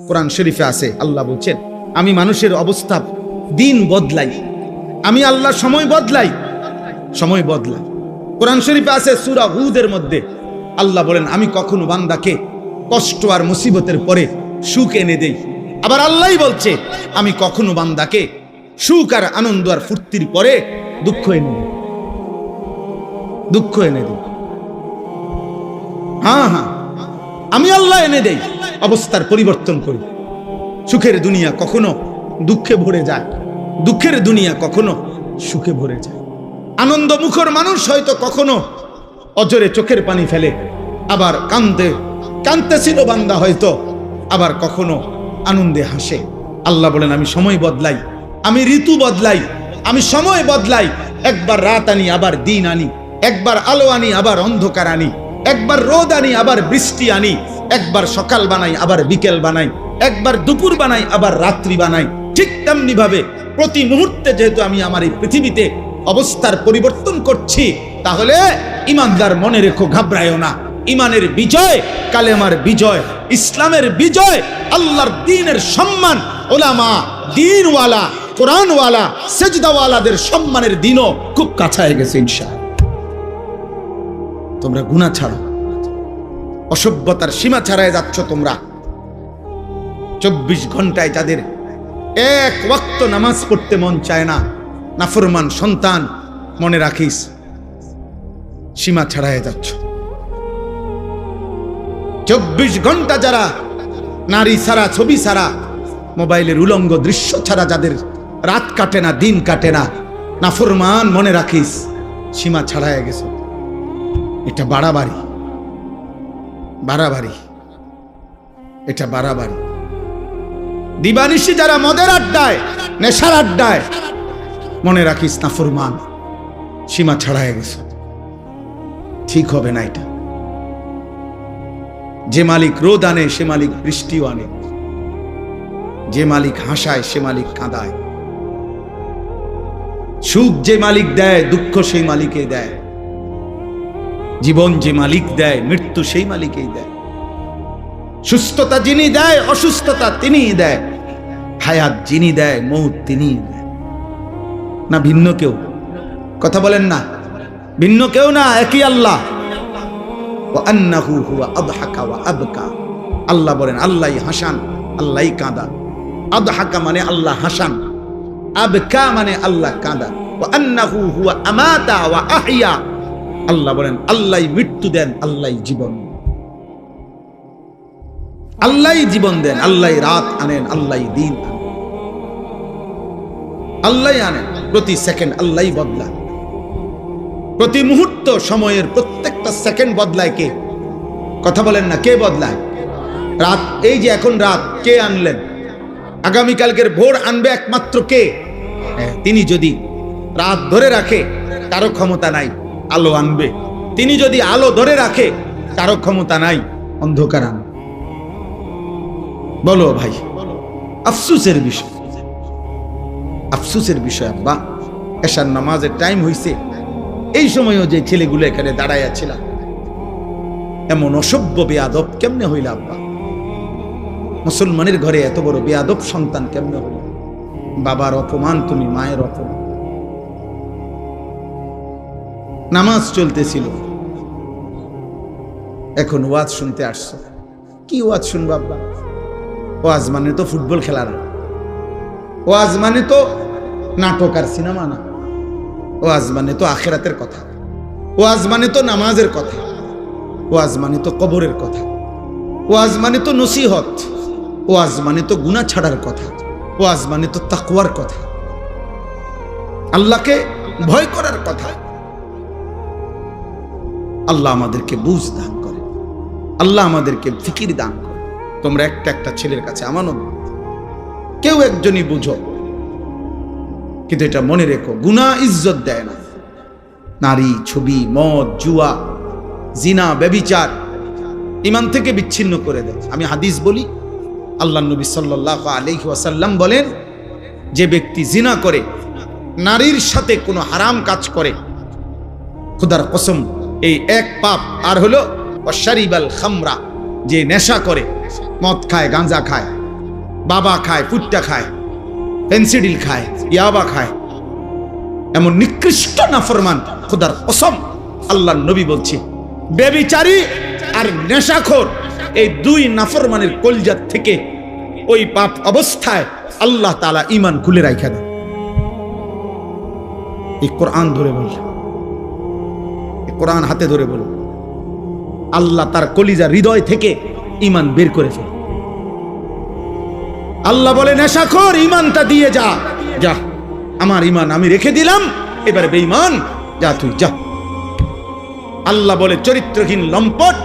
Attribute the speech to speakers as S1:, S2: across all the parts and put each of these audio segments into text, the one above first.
S1: কোরআন শরীফে আছে, আল্লাহ বলছেন আমি মানুষের অবস্থা দিন বদলাই, আমি আল্লাহ সময় বদলাই, সময় বদলাই। কোরআন শরীফে আছে সূরা হুদের মধ্যে আল্লাহ বলেন আমি কখনো বান্দাকে কষ্ট আর মুসিবতের পরে সুখ এনে দেই। আবার আল্লাহই বলছে আমি কখনো বান্দাকে সুখ আর আনন্দ আর ফুর্তির পরে দুঃখ এনে দেই, দুঃখ এনে দেই। হ্যাঁ হ্যাঁ, আমি আল্লাহ এনে দেই, অবস্থার পরিবর্তন করি। সুখের দুনিয়া কখনো দুঃখে ভরে যায়, দুঃখের দুনিয়া কখনো সুখে ভরে যায়। আনন্দ মুখর মানুষ হয়তো কখনো অজরে চোখের পানি ফেলে, আবার কাঁদতেছিল বান্দা হয়তো, আবার কখনো আনন্দে হাসে। আল্লাহ বলেন আমি সময় বদলাই, আমি ঋতু বদলাই, আমি সময় বদলাই। একবার রাত আনি আবার দিন আনি, একবার আলো আনি আবার অন্ধকার আনি, একবার রোদ আনি আবার বৃষ্টি আনি, একবার সকাল বানাই আবার বিকেল বানাই, একবার দুপুর বানাই আবার রাত্রি বানাই। ঠিক তেমনি ভাবে প্রতি মুহূর্তে যেহেতু আমি আমার এই পৃথিবীতে অবস্থার পরিবর্তন করছি, তাহলে ইমানদার মনে রেখো, ঘাবড়ায়ও না। ইমানের বিজয়, কালেমার বিজয়, ইসলামের বিজয়, আল্লাহর দ্বীনের সম্মান, ওলামা, দ্বীনওয়ালা, কোরআনওয়ালা, সেজদাওয়ালাদের সম্মানের দিনও খুব কাছায় গেছে ইনশাআল্লাহ। তোমরা গুনাহ ছাড়ো, অসভ্যতার সীমা ছাড়ায় যাচ্ছ তোমরা। 24 ঘন্টায় যাদের এক ওয়াক্ত নামাজ পড়তে মন চায় না, নাফরমান সন্তান, মনে রাখিস সীমা ছাড়ায় যাচ্ছ। 24 ঘন্টা যারা নারী ছাড়া, ছবি ছাড়া, মোবাইলের উলঙ্গ দৃশ্য ছাড়া যাদের রাত কাটে না, দিন কাটে না, নাফরমান, মনে রাখিস সীমা ছাড়ায় গেছে। এটা বাড়াবাড়ি, বাড়াবাড়ি, এটা বাড়াবাড়ি। দিবানিশি যারা মদের আড্ডায়, নেশার আড্ডায়, মনে রাখিস নাফরমান, সীমা ছাড়ায় গেছে। ঠিক হবে না এটা। যে মালিক রোদ আনে সে মালিক বৃষ্টিও আনে, যে মালিক হাসায় সে মালিক কাঁদায়, সুখ যে মালিক দেয় দুঃখ সেই মালিকই দেয়, জীবন যে মালিক দেয় মৃত্যু সেই মালিকই দেয়, সুস্থতা যিনি দেয় অসুস্থতা তিনিই দেয়, হায়াত যিনি দেয় মৌত তিনিই দেয়। না ভিন্ন কেউ? কথা বলেন না, ভিন্ন কেউ না, একই আল্লাহ। ওয়ান্নাহু হুয়া আদহাকা ওয়া আবকা। আল্লাহ বলেন আল্লাহই হাসান, আল্লাহই কাঁদা। আদহাকা মানে আল্লাহ হাসান, আবকা মানে আল্লাহ কাঁদা। ওয়ান্নাহু হুয়া আমাতা ওয়া আহইয়া। আল্লাহ বলেন আল্লাহই মৃত্যু দেন, আল্লাহই জীবন, আল্লাহই জীবন দেন, আল্লাহই রাত আনেন, আল্লাহই দিন আনেন, আল্লাহই আনেন। প্রতি সেকেন্ড আল্লাহই বদলান, প্রতি মুহূর্ত সময়ের প্রত্যেকটা সেকেন্ড বদলায় কে? কথা বলেন না, কে বদলায়? রাত, এই যে এখন রাত, কে আনলেন? আগামীকালকের ভোর আনবে একমাত্র কে? তিনি যদি রাত ধরে রাখে কারো ক্ষমতা নাই আলো আনবে, তিনি যদি আলো ধরে রাখে কারো ক্ষমতা নাই অন্ধকার আনবে। বলো ভাই, আফসোসের বিষয়, আফসোসের বিষয়। আব্বা এশার নামাজের টাইম হইছে, এই সময়ও যে ছেলেগুলো এখানে দাঁড়াইয়া ছিল, এমন অসভ্য বেয়াদব কেমনে হইল আব্বা? মুসলমানের ঘরে এত বড় বেয়াদব সন্তান কেমনে হইল? বাবার অপমান তুমি, মায়ের অপমান। নামাজ চলতেছিল, এখন ওয়াজ শুনতে আসছো। কি ওয়াজ শুনবো আব্বা? ওয়াজ মানে তো ফুটবল খেলা না, ওয়াজ মানে তো নাটক আর সিনেমা না, ওয়াজ মানে তো আখিরাতের কথা, ওয়াজ মানে তো নামাজের কথা, ওয়াজ মানে তো কবরের কথা, ওয়াজ মানে তো নসিহত, ওয়াজ মানে তো গুনাহ ছাড়ার কথা, ওয়াজ মানে তো তাকওয়ার কথা, আল্লাহকে ভয় করার কথা। আল্লাহ আমাদেরকে বুঝ দান করে, আল্লাহ আমাদেরকে ফিকির দান করে। তোমরা একটা একটা ছেলের কাছে আমানত, কেউ একজনই বুঝো, কিন্তু এটা মনে রেখো গুনাহ ইজ্জত দেয় না। নারী, ছবি, মদ, জুয়া, জিনা, ব্যভিচার ঈমান থেকে বিচ্ছিন্ন করে দেয়। আমি হাদিস বলি, আল্লাহর নবী সাল্লাল্লাহু আলাইহি ওয়াসাল্লাম বলেন, যে ব্যক্তি জিনা করে, নারীর সাথে কোনো হারাম কাজ করে, খোদার কসম এই এক পাপ। আর হলো ওয়াশারিবাল খামরা, যে নেশা করে, মদ খায়, গাঁজা খায়, বাবা খায়, ফুট্টা খায়, পেন্সিডিল খায়, ইয়াবা খায়, এমন নিকৃষ্ট নাফরমান খোদার কসম আল্লাহর নবী বলছে ব্যভিচারী আর নেশাখোর এই দুই নাফরমানের কলজাত থেকে ওই পাপ অবস্থায় আল্লাহ তাআলা ঈমান খুলে রাখা দেন। এই কোরআন ধরে বল, এই কোরআন হাতে ধরে বল, আল্লাহ তার কলিজা হৃদয় থেকে ঈমান বের করে ফেলে। আল্লাহ বলে নেশাখোর ঈমানটা দিয়ে যা, যা আমার ঈমান আমি রেখে দিলাম, এবারে বেঈমান যা তুই যা। আল্লাহ বলে চরিত্রহীন লম্পট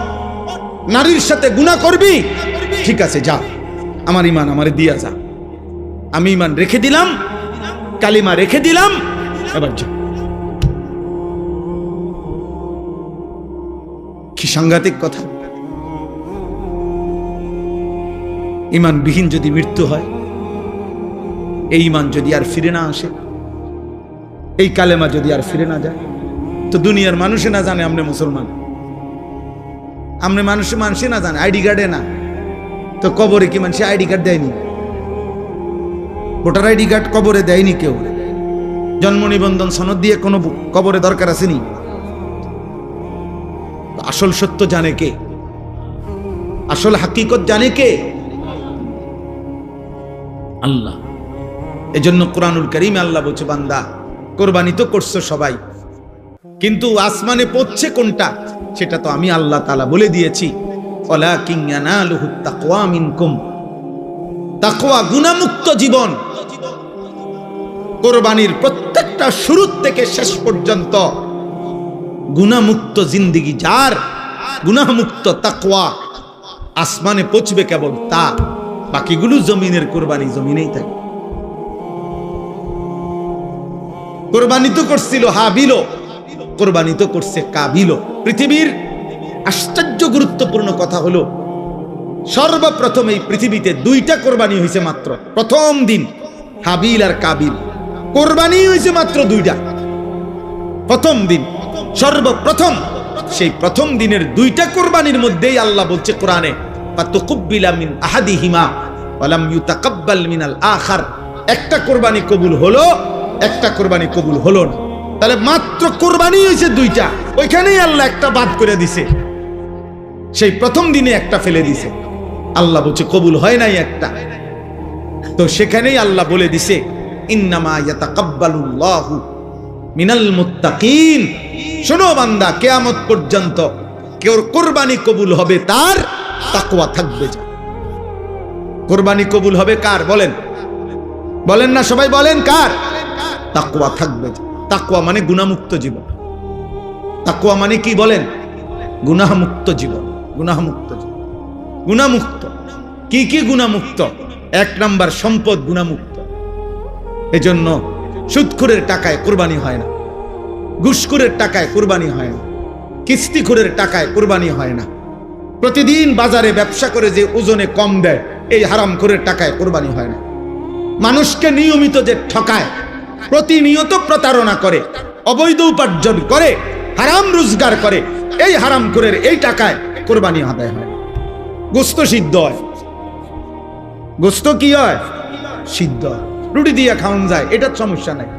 S1: নারীর সাথে গুনাহ করবি, ঠিক আছে যা, আমার ঈমান আমারে দিয়া যা, আমি ঈমান রেখে দিলাম, কালিমা রেখে দিলাম, এবার যা। কি সাংঘাতিক কথা! ঈমানবিহীন যদি মৃত্যু হয়, এই ঈমান যদি আর ফিরে না আসে, এই কালেমা যদি আর ফিরে না যায়, তো দুনিয়ার মানুষে না জানে আমরা মুসলমান, আমরা মানুষে না জানে, আইডি কার্ডে না, তো কবরে কি মানুষ আইডি কার্ড দেয়নি? ভোটার আইডি কার্ড কবরে দেয়নি কেউ, জন্ম নিবন্ধন সনদ দিয়ে কোনো কবরে দরকার আসেনি। আসল সত্য জানে কে? আসল হাকিকত জানে কে? আল্লাহ। এজন্য কোরআনুল কারীমে আল্লাহ বলছে, বান্দা কোরবানি তো করছো সবাই, কিন্তু আসমানে পৌঁছছে কোনটা সেটা তো আমি আল্লাহ তাআলা বলে দিয়েছি। ওয়ালাকিন ইয়ানালুহুত তাকওয়া মিনকুম, তাকওয়া গুনাহমুক্ত জীবন। কোরবানির প্রত্যেকটা শুরু থেকে শেষ পর্যন্ত গুনাহমুক্ত জিন্দেগি যার, গুনাহমুক্ত তাকওয়া, আসমানে পৌঁছবে কেবল তা, বাকিগুলো জমিনের কোরবানি জমিনেই থাকে। কোরবানি তো করছিল হাবিল, কোরবানি তো করছে কাবিল। পৃথিবীর আশ্চর্য গুরুত্বপূর্ণ কথা হলো, সর্বপ্রথম এই পৃথিবীতে দুইটা কোরবানি হয়েছে মাত্র, প্রথম দিন হাবিল আর কাবিল, কোরবানি হয়েছে মাত্র দুইটা, প্রথম দিন সর্বপ্রথম। সেই প্রথম দিনের দুইটা কোরবানির মধ্যেই আল্লাহ বলছে কোরআনে, ফাতুকুব্বিলা মিন আহাদিহিমা ওয়া লাম ইউতাকাব্বাল মিনাল আখার। একটা কোরবানি কবুল হলো, একটা কোরবানি কবুল হলো না। তাহলে মাত্র কোরবানি হয়েছে দুইটা, ওইখানেই আল্লাহ একটা বাদ করে দিছে, সেই প্রথম দিনে একটা ফেলে দিছে। আল্লাহ বলছে কবুল হয় নাই একটা, তো সেখানেই আল্লাহ বলে দিছে ইন্নামা ইয়াতাকাব্বালুল্লাহু মিনাল মুত্তাকিন। শোনো বান্দা, কিয়ামত পর্যন্ত কেউ কোরবানি কবুল হবে তার তাকওয়া থাকবে। যা কোরবানি কবুল হবে কার বলেন? বলেন না সবাই, বলেন কার? তাকওয়া থাকবে। তাকওয়া মানে গুনাহমুক্ত জীবন। তাকওয়া মানে কি বলেন? গুনাহমুক্ত জীবন। গুনাহমুক্ত জীবন, গুনাহমুক্ত। কি কি গুনাহমুক্ত? এক নাম্বার সম্পদ গুনাহমুক্ত। এজন্য সুদখোরের টাকায় কোরবানি হয় না, ঘুষখোরের টাকায় কোরবানি হয় না, কিস্তিখোরের টাকায় কোরবানি হয় না, প্রতিদিন বাজারে ব্যবসা করে যে ওজনে কম দেয় এই হারামখোরের টাকায় কোরবানি হয় না, মানুষকে নিয়মিত যে ঠকায়, প্রতিনিয়ত প্রতারণা করে, অবৈধ উপার্জন করে, হারাম রোজগার করে, এই হারামখোরের এই টাকায় কোরবানি আদায় হয়। গোস্ত সিদ্ধ হয়, গোস্ত কি হয়? সিদ্ধ হয়। রুটি দিয়ে খাওয়ান যায়, এটার সমস্যা নাই,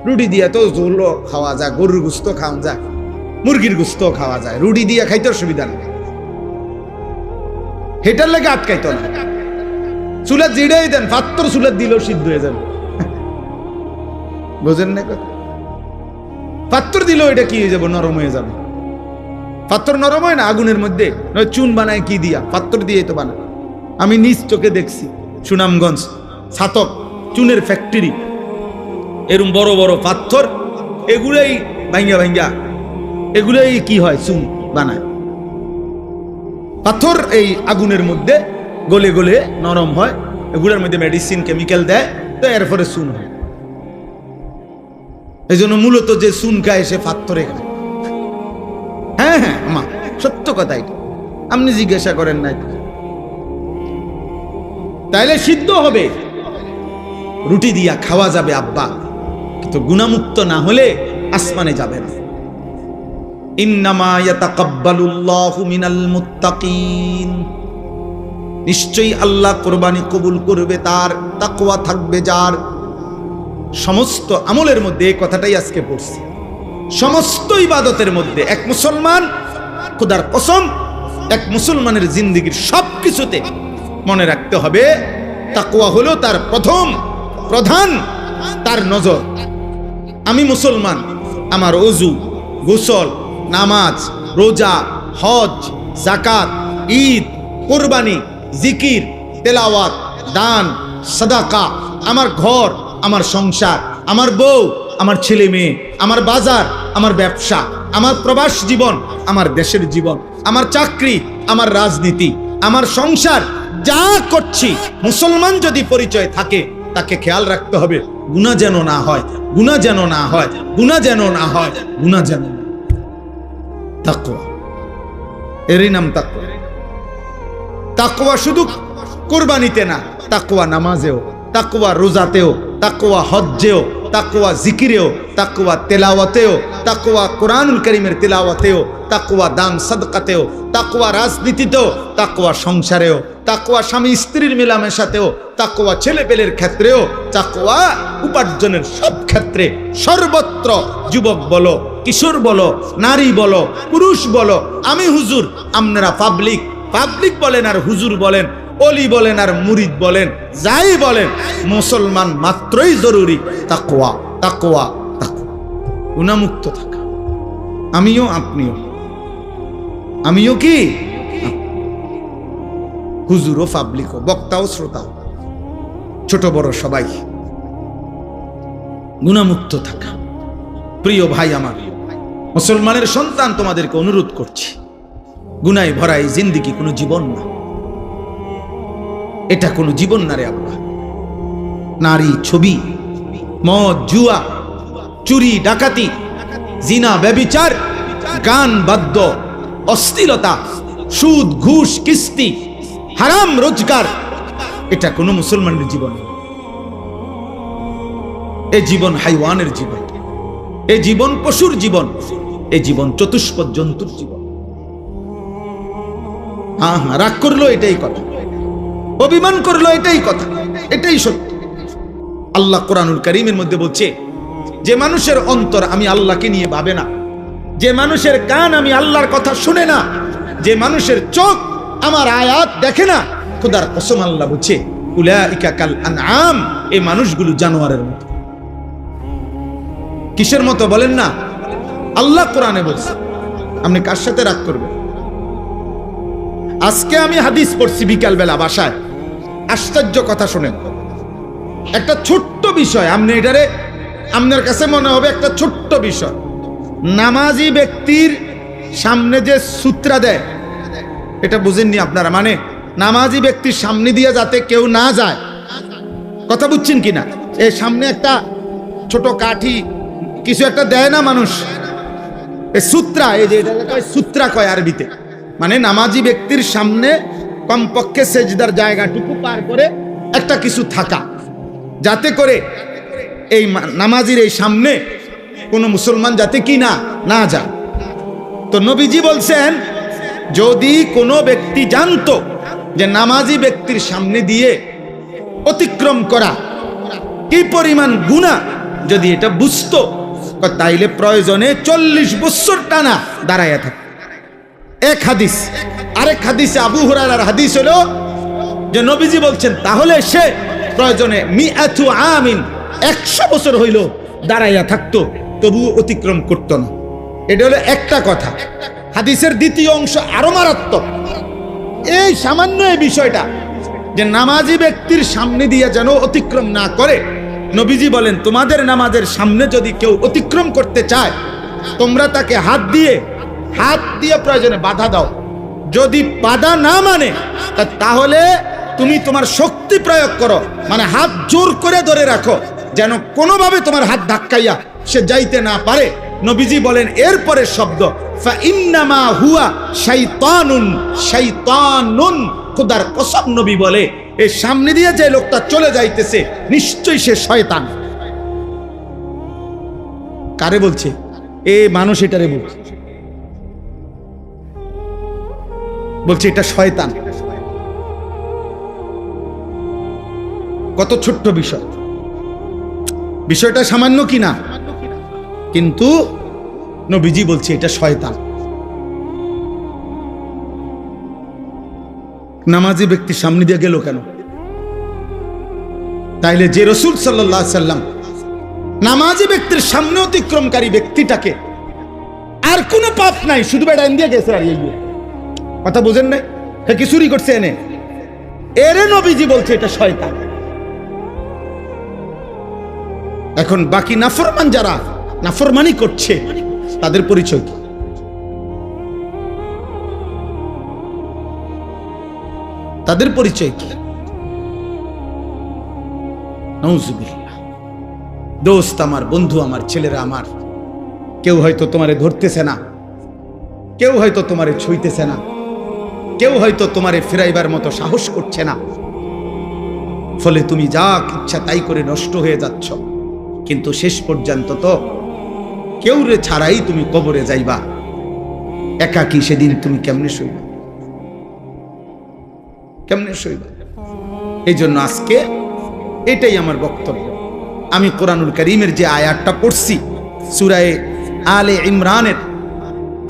S1: রুটি দিয়ে তো ঝোলও খাওয়া যায়, গরুর গোস্ত খাওয়া যায়, মুরগির গোস্ত খাওয়া যায়, রুটি দিয়ে খাইতে অসুবিধা নেই, হেটার লেগে আটকাইতো না। চুলার জিড়াই দেন, পাত্তর চুলার দিলেও সিদ্ধ হয়ে যাবে, বোঝেন না কথা? পাত্তর দিলেও এটা কি হয়ে যাবে? নরম হয়ে যাবে। পাত্তর নরম হয় না আগুনের মধ্যে, চুন বানায় কি দিয়া? পাত্তর দিয়ে তো বানায়। আমি নিজ চোখে দেখছি, সুনামগঞ্জ ছাতক চুনের ফ্যাক্টরি, এরম বড় বড় পাথর, এগুলাই ভাঙ্গা ভাঙ্গা এগুলাই কি হয়? চুন বানায়। পাথর এই আগুনের মধ্যে গলে গলে নরম হয়, এগুলোর মধ্যে মেডিসিন কেমিক্যাল দেয়, তো এরপরে চুন হয়। এই জন্য মূলত যে চুন খায় সে পাথরে খায়। হ্যাঁ হ্যাঁ মা, সত্য কথা এটা, আপনি জিজ্ঞাসা করেন নাই। তাইলে সিদ্ধ হবে, রুটি দিয়া খাওয়া যাবে আব্বা, কিন্তু গুনাহমুক্ত না হলে আসমানে যাবে না। ইন্নামা ইয়াতাকাব্বালুল্লাহু মিনাল মুত্তাকিন, নিশ্চয়ই আল্লাহ কোরবানি কবুল করবে তার, তাকওয়া থাকবে যার। সমস্ত আমলের মধ্যে এই কথাটাই আজকে পড়ছি, সমস্ত ইবাদতের মধ্যে এক মুসলমান, খোদার কসম, এক মুসলমানের জিন্দেগীর সবকিছুতে মনে রাখতে হবে তাকওয়া হলো তার প্রধান তার নজর। আমি মুসলমান, আমার ওযু, গোসল, নামাজ, রোজা, হজ, যাকাত, ঈদ, কুরবানি, জিকির, তেলাওয়াত, দান, সাদাকা, আমার ঘর, আমার সংসার, আমার বউ, আমার ছেলে মেয়ে, আমার বাজার, আমার ব্যবসা, আমার প্রবাস জীবন, আমার দেশের জীবন, আমার চাকরি, আমার রাজনীতি, আমার সংসার, যা করছি মুসলমান যদি পরিচয় থাকে তাকে খেয়াল রাখতে হবে গুনাহ যেন না হয়, গুনাহ যেন না হয়, গুনাহ যেন না হয়, গুনাহ যেন না। তাকওয়া, এরই নাম তাকওয়া। তাকওয়া শুধু কুরবানিতে না, তাকওয়া নামাজেও, তাকওয়া রোজাতেও, তাকওয়া হজ্জেও, তাকওয়া জিকিরেও, তাকওয়া তেলাওয়াতেও, তাকওয়া কোরআনুল কারীমের তেলাওয়াতেও, তাকওয়া দান সাদকাতেও, তাকওয়া রাজনীতিতেও, তাকওয়া সংসারেও, তাকওয়া স্বামী স্ত্রীর মেলামেশাতেও, তাকওয়া ছেলেপেলের ক্ষেত্রেও, তাকওয়া উপার্জনের সব ক্ষেত্রে, সর্বত্র। যুবক বলো, কিশোর বলো, নারী বলো, পুরুষ বলো, আমি হুজুর, আপনারা পাবলিক বলেন আর হুজুর বলেন, অলি বলেন আর মুরিদ বলেন, যাই বলেন, মুসলমান মাত্রই জরুরি তাকওয়া, তাকওয়া, তাকওয়া। গুনাহমুক্ত থাকা। আমিও আপনিও, আমিও কি হুজুরও, পাবলিকও, বক্তাও শ্রোতাও, ছোট বড় সবাই গুনাহমুক্ত থাকা। প্রিয় ভাই আমার, মুসলমানের সন্তান, তোমাদেরকে অনুরোধ করছি, গুনায় ভরা এই জিন্দেগি কোনো জীবন না, এটা কোনো জীবন না রে আল্লাহ। নারী, ছবি, মদ, জুয়া, চুরি, ডাকাতি, জিনা, ব্যভিচার, গান, বাদ্য, অশ্লীলতা, সুদ, ঘুষ, কিস্তি, হারাম রোজগার, এটা কোনো মুসলমানের জীবন। এ জীবন হাইওয়ানের জীবন, এ জীবন পশুর জীবন, এ জীবন চতুষ্পদ জন্তুর জীবন। হ্যাঁ, রাগ করলো এটাই কথা, অভিমান করলো এটাই কথা, এটাই সত্য। আল্লাহ কোরআনুল কারীমের মধ্যে বলছে, যে মানুষের অন্তর আমি আল্লাহকে নিয়ে ভাবে না, যে মানুষের কান আমি আল্লাহর কথা শুনে না, যে মানুষের চোখ আমার আয়াত দেখে না, খোদার কসম আল্লাহ বলছে উলাইকা কাল আনআম, এই মানুষগুলো জানোয়ারের মতো। কিসের মতো বলেন না? আল্লাহ কোরআনে বলছে। আপনি কার সাথে রাগ করবেন? আজকে আমি হাদিস পড়ছি বিকালবেলা বাসায়, আশ্চর্য কথা শুনেন। একটা ছোট্ট বিষয়, আপনি এটারে আপনার কাছে মনে হবে একটা ছোট্ট বিষয়। নামাজি ব্যক্তির সামনে যে সূত্রা দেয়, এটা বুঝেননি আপনারা? মানে নামাজি ব্যক্তির সামনে দিয়ে যাতে কেউ না যায়, কথা বুঝছেন কিনা? এই সামনে একটা ছোট কাঠি কিছু একটা দেয় না মানুষ, এই সূত্রা, এই যে সূত্রা কয় আরবিতে, মানে নামাজি ব্যক্তির সামনে কমপক্ষে সেজদার জায়গাটুকু পার করে একটা কিছু থাকা, যাতে করে এই নামাজির এই সামনে কোনো মুসলমান যাতে কি না যায়। তো নবীজি বলছেন, যদি কোনো ব্যক্তি জানতো যে নামাজি ব্যক্তির সামনে দিয়ে অতিক্রম করা কি পরিমাণ গুনাহ, যদি এটা বুঝতো, তাইলে প্রয়োজনে 40 বছর টানা দাঁড়াইয়া থাকে। এক হাদিস। আরেক হাদিসে আবু হুরায়রার হাদিস হলো যে নবীজি বলছেন, তাহলে সে প্রয়োজনে মিআতু আমিন, 100 বছর হইল দাঁড়াইয়া থাকতো, তবু অতিক্রম করতো না। এটা হলো একটা কথা। হাদিসের দ্বিতীয় অংশ আরো মারাত্মক। এই সামান্য এই বিষয়টা যে নামাজি ব্যক্তির সামনে দিয়ে যেন অতিক্রম না করে, নবীজি বলেন, তোমাদের নামাজের সামনে যদি কেউ অতিক্রম করতে চায়, তোমরা তাকে হাত দিয়ে প্রয়োজনে বাধা দাও। যদি বাধা না মানে, তাহলে তুমি তোমার শক্তি প্রয়োগ করো, মানে হাত জোর করে ধরে রাখো, যেন কোনোভাবে তোমার হাত ধাক্কাইয়া সে যাইতে না পারে। নবীজি বলেন এরপরে শব্দ, ফা ইন্নামা হুয়া শাইতানুন, শাইতানুন। খোদার কসম নবী বলে, এই সামনে দিয়ে যে লোকটা চলে যাইতেছে, নিশ্চয়ই সে শয়তান। কারে বলছে? এ মানুষ এটারে বলছে এটা শয়তান। কত ছোট্ট বিষয়, বিষয়টা সামান্য কিনা, কিন্তু নবীজি বলছে এটা শয়তান। নামাজি ব্যক্তি সামনে দিয়ে গেল কেন? তাইলে যে রাসূল সাল্লাল্লাহু আলাইহি সাল্লাম নামাজি ব্যক্তির সামনে অতিক্রমকারী ব্যক্তিটাকে আর কোনো পাপ নাই, শুধু বেড়ান দিয়ে গেছে। আর এই কথা বুঝেন নাই? কি চুরি করছে এনে, এরে নবীজি বলছে এটা শয়তান। এখন বাকি নাফরমান যারা নাফরমানি করছে তাদের পরিচয় কি? তাদের পরিচয় কি? নাউজুবিল্লাহ। দোস্ত আমার, বন্ধু আমার, ছেলেরা আমার, কেউ হয়তো তোমারে ধরতেছে না, কেউ হয়তো তোমারে ছুঁইতেছে না, কেউ হয়তো তোমারে ফিরাইবার মতো সাহস করছে না, ফলে তুমি যা ইচ্ছা তাই করে নষ্ট হয়ে যাচ্ছ। কিন্তু শেষ পর্যন্ত তো কেউ রে ছাড়াই তুমি কবরে যাইবা, একাকী। সেদিন তুমি কেমনে শুইবা? কেমনে শুইবা? এই জন্য আজকে এটাই আমার বক্তব্য। আমি কোরআনুল কারীমের যে আয়াতটা পড়ছি, সূরা আলে ইমরানের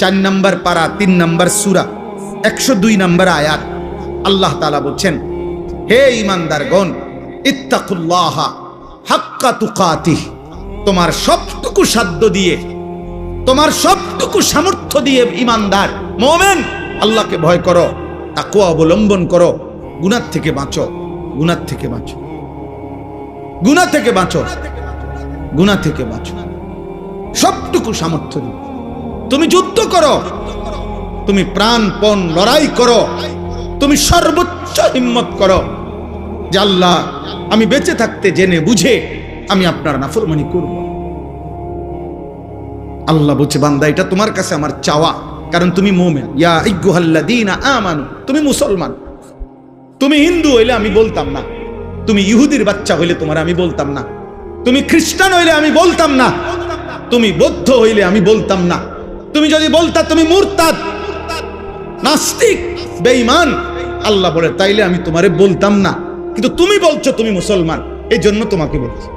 S1: 4 নম্বর পারা 3 নম্বর সূরা 102 নম্বর আয়াত, আল্লাহ তাআলা বলছেন, হে ঈমানদারগণ, ইত্তাকুল্লাহা হাক্কা তুকাতিহ, তোমার সবটুকু সাধ্য দিয়ে, তোমার সবটুকু সামর্থ্য দিয়ে ঈমানদার মুমিন আল্লাহকে ভয় করো, তাকওয়া অবলম্বন করো, গুনাহ থেকে বাঁচো, গুনাহ থেকে বাঁচো, গুনাহ থেকে বাঁচো, গুনাহ থেকে বাঁচো। সবটুকু সামর্থ্য দিয়ে তুমি যুদ্ধ করো, তুমি প্রাণপণ লড়াই করো, তুমি সর্বোচ্চ হিম্মত করো যে আল্লাহ, আমি বেঁচে থাকতে জেনে বুঝে আমি আপনার নাফরমানি করব। আল্লাহ বলছে, বান্দা এটা তোমার কাছে আমার চাওয়া, কারণ তুমি মুমিন। ইয়া আইয়ুহাল্লাযীনা আমানু, তুমি মুসলমান। তুমি হিন্দু হইলে আমি বলতাম না, তুমি ইহুদির বাচ্চা হইলে তোমার আমি বলতাম না, তুমি খ্রিস্টান হইলে আমি বলতাম না, তুমি বৌদ্ধ হইলে আমি বলতাম না, তুমি যদি বলতা তুমি মুরতাদ, নাস্তিক, বেঈমান, আল্লাহ বলে তাইলে আমি তোমারে বলতাম না। কিন্তু তুমি বলছো তুমি মুসলমান, এই জন্য তোমাকে বলছি।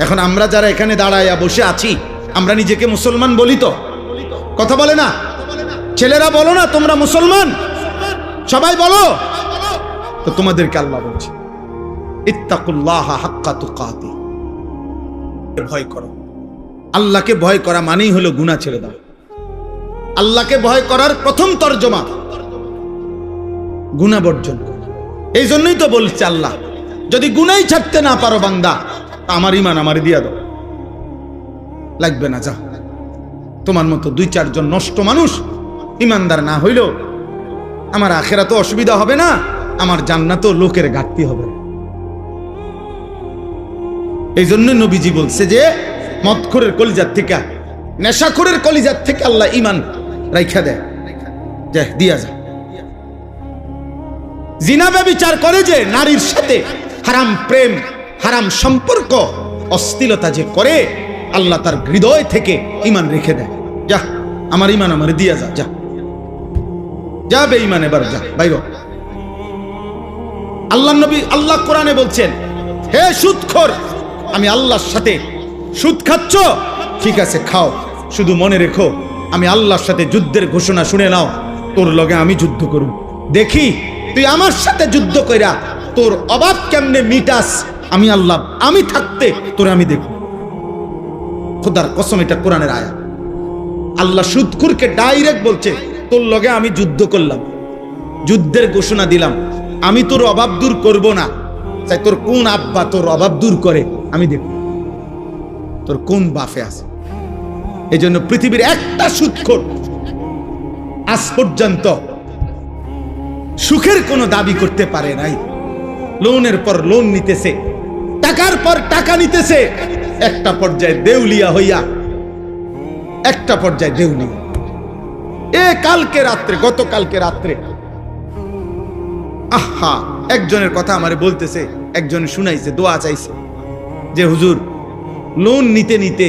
S1: এখন আমরা যারা এখানে দাঁড়ায়া বসে আছি, আমরা নিজেকে মুসলমান বলি তো? কথা বলে না? ছেলেরা বলো না তোমরা মুসলমান? সবাই বলো তো। তোমাদেরকে আল্লাহ বলছে, ইত্তাকুল্লাহা হাক্কা তুকাতি, ভয় করো। আল্লাহকে ভয় করা মানেই হলো গুনাহ ছেড়ে দাও। আল্লাহকে ভয় করার প্রথম তর্জমা গুনাহ বর্জন করো। এই জন্যই তো বলছে আল্লাহ, যদি গুনাই ছাড়তে না পারো বান্দা, আমার ঈমান আমারে দিয়া দাও, লাগবে না, যা। তোমার মতো 2-4 জন নষ্ট মানুষ ঈমানদার না হইলেও আমার আখিরাতে অসুবিধা হবে না, আমার জান্নাতেও লোকের ঘাটতি হবে। এই জন্য নবীজি বলছে যে মদখোরের কলিজার থেকে, নেশাখোরের কলিজার থেকে আল্লাহ ঈমান রাইখা দেয়, যা দিয়া যা। জিনা ব্যভিচার করে যে নারীর সাথে, হারাম প্রেম, হারাম সম্পর্ক, অশ্লীলতা যে করে, আল্লাহ তার হৃদয় থেকে ঈমান রেখে দেয়, যা আমার ঈমান আমার দিয়া যা, যা যা বেঈমান, এবার যা বাইরে। আল্লাহ নবী, আল্লাহ কোরআনে বলছেন, হে সুদখোর, আমি আল্লাহর সাথে সুদ খাচ্ছ, ঠিক আছে খাও, শুধু মনে রেখো আমি আল্লাহর সাথে যুদ্ধের ঘোষণা শুনে নাও, তোর লগে আমি যুদ্ধ করব, দেখি তুই আমার সাথে যুদ্ধ কইরা তোর অভাব কেমনে মিটাস। আমি আল্লাহ, আমি থাকতে তোরে আমি দেখব। খোদার কসম, এটা কোরআনের আয়াত। আল্লাহ সুদখোরকে ডাইরেক্ট বলছে, তোর লগে আমি যুদ্ধ করলাম, যুদ্ধের ঘোষণা দিলাম, আমি তোর অভাব দূর করব না, চাই তোর কোন আব্বা তোর অভাব দূর করে আমি দেখব, তোর কোন বাফে আছে। এই জন্য পৃথিবীর একটা সুদখোর আজ পর্যন্ত সুখের কোনো দাবি করতে পারে নাই। লোনের পর লোন নিতেছে, টাকার পর টাকা নিতেছে, একটা পর্যায়ে দেউলিয়া হইয়া, একটা পর্যায়ে দেউলিয়া। কালকে রাত্রে, গতকালকে রাত্রে, আহা, একজনের কথা আমারে বলতেছে, একজন শুনাইছে, দোয়া চাইছে যে হুজুর, লোন নিতে নিতে,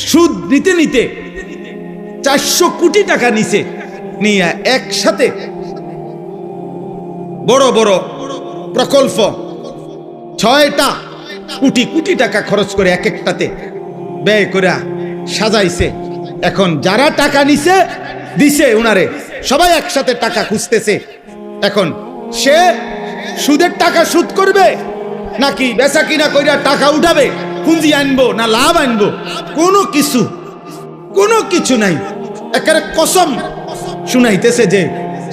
S1: সুদ নিতে নিতে 400 কোটি টাকা নিছে, নিয়ে একসাথে বড় বড় প্রকল্প 6টা কোটি কোটি টাকা খরচ করে এক একটাতে ব্যয় করে সাজাইছে। এখন যারা টাকা নিছে দিছে উনারে, সবাই একসাথে টাকা খুঁজতেছে। এখন সে সুদের টাকা সুদ করবে নাকি বেচা কিনা কইরা টাকা উঠাবে, পুঁজি আনবো না লাভ আনবো, কোনো কিছু নাই। একেবারে কসম শুনাইতেছে যে